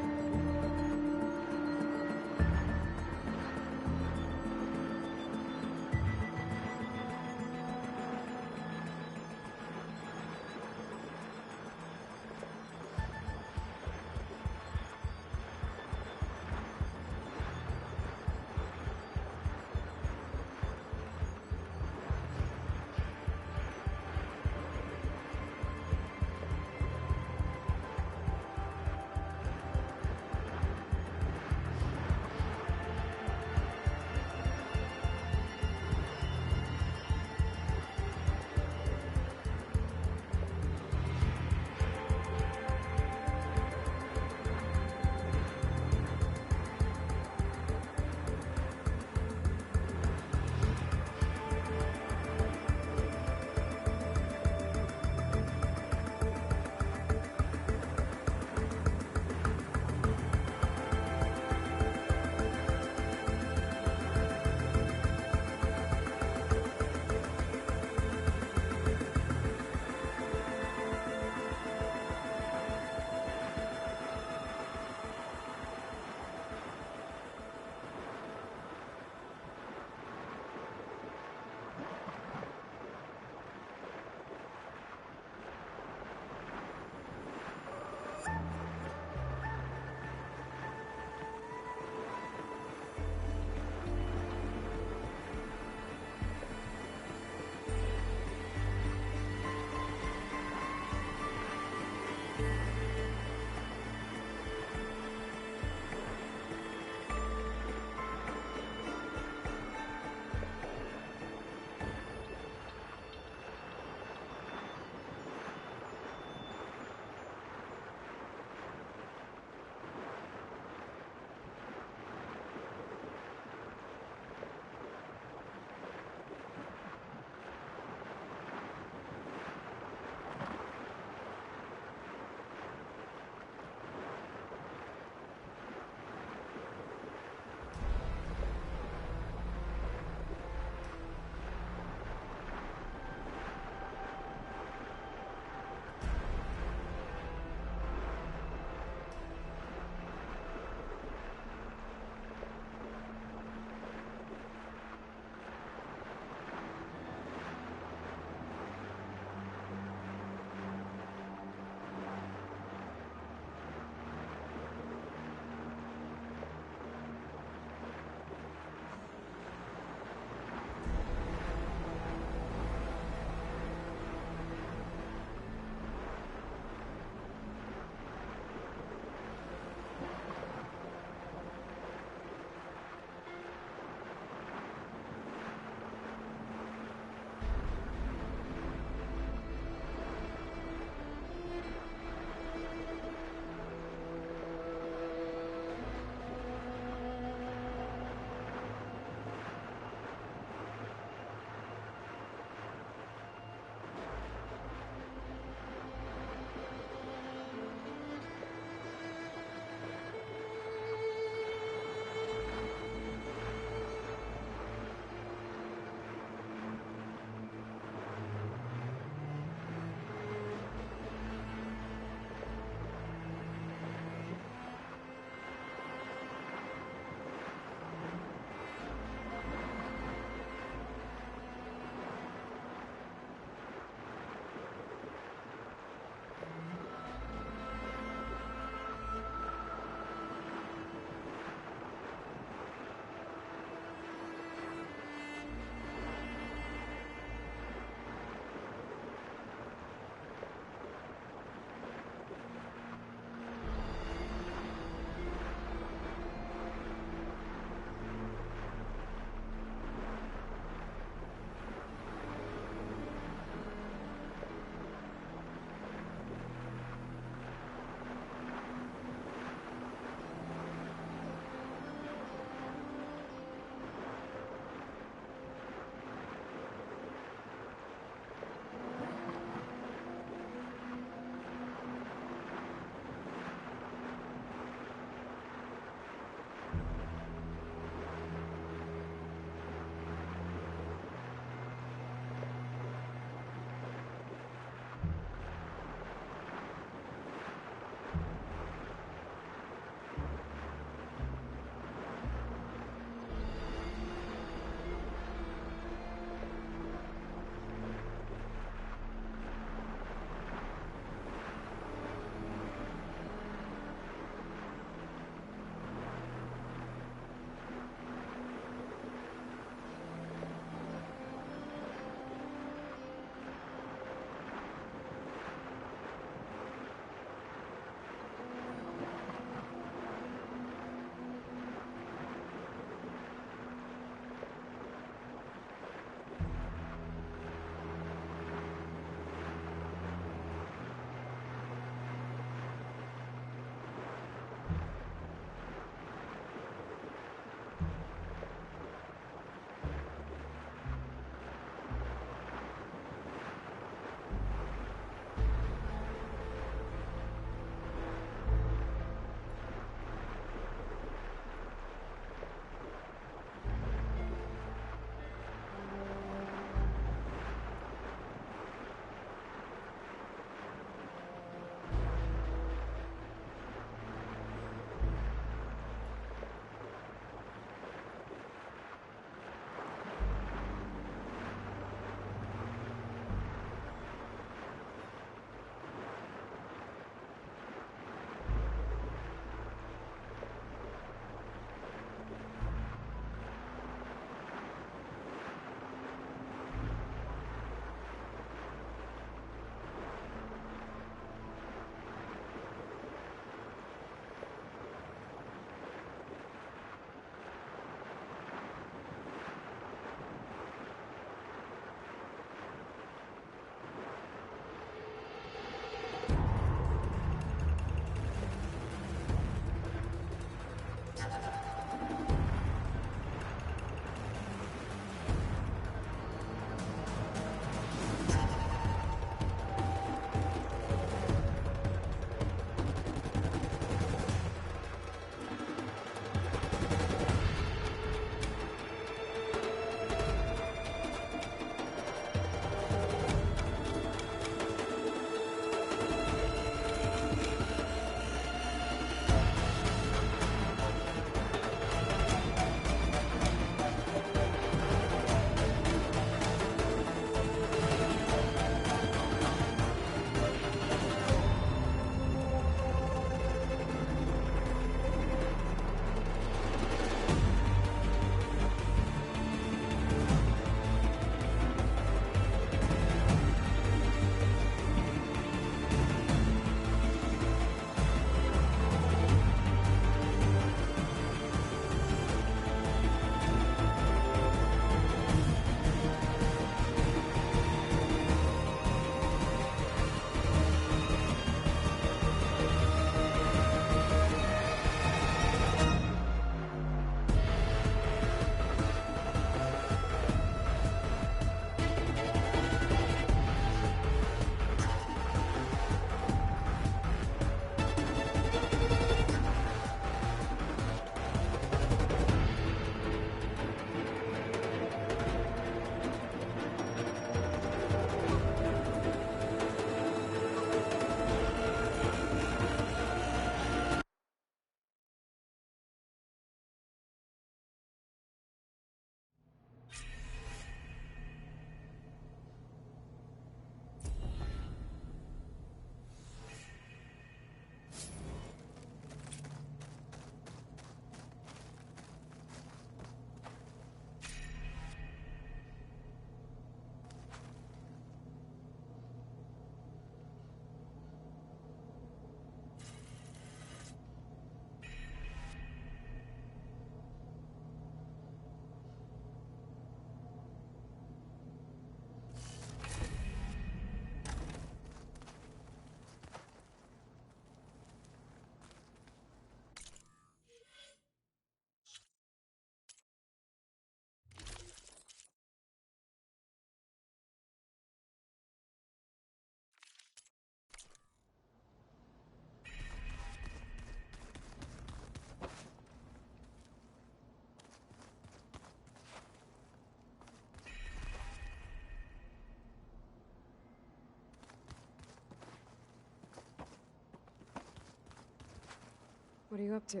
What are you up to?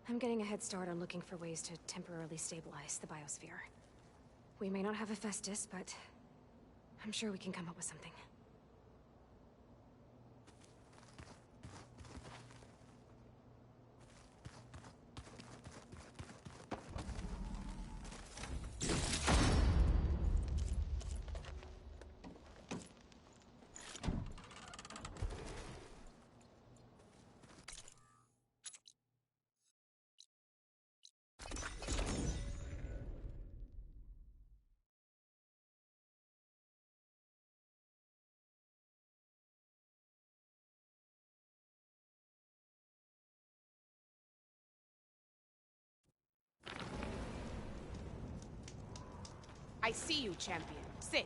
I'm getting a head start on looking for ways to temporarily stabilize the biosphere. We may not have Hephaestus, but I'm sure we can come up with something. I see you, champion. Sit.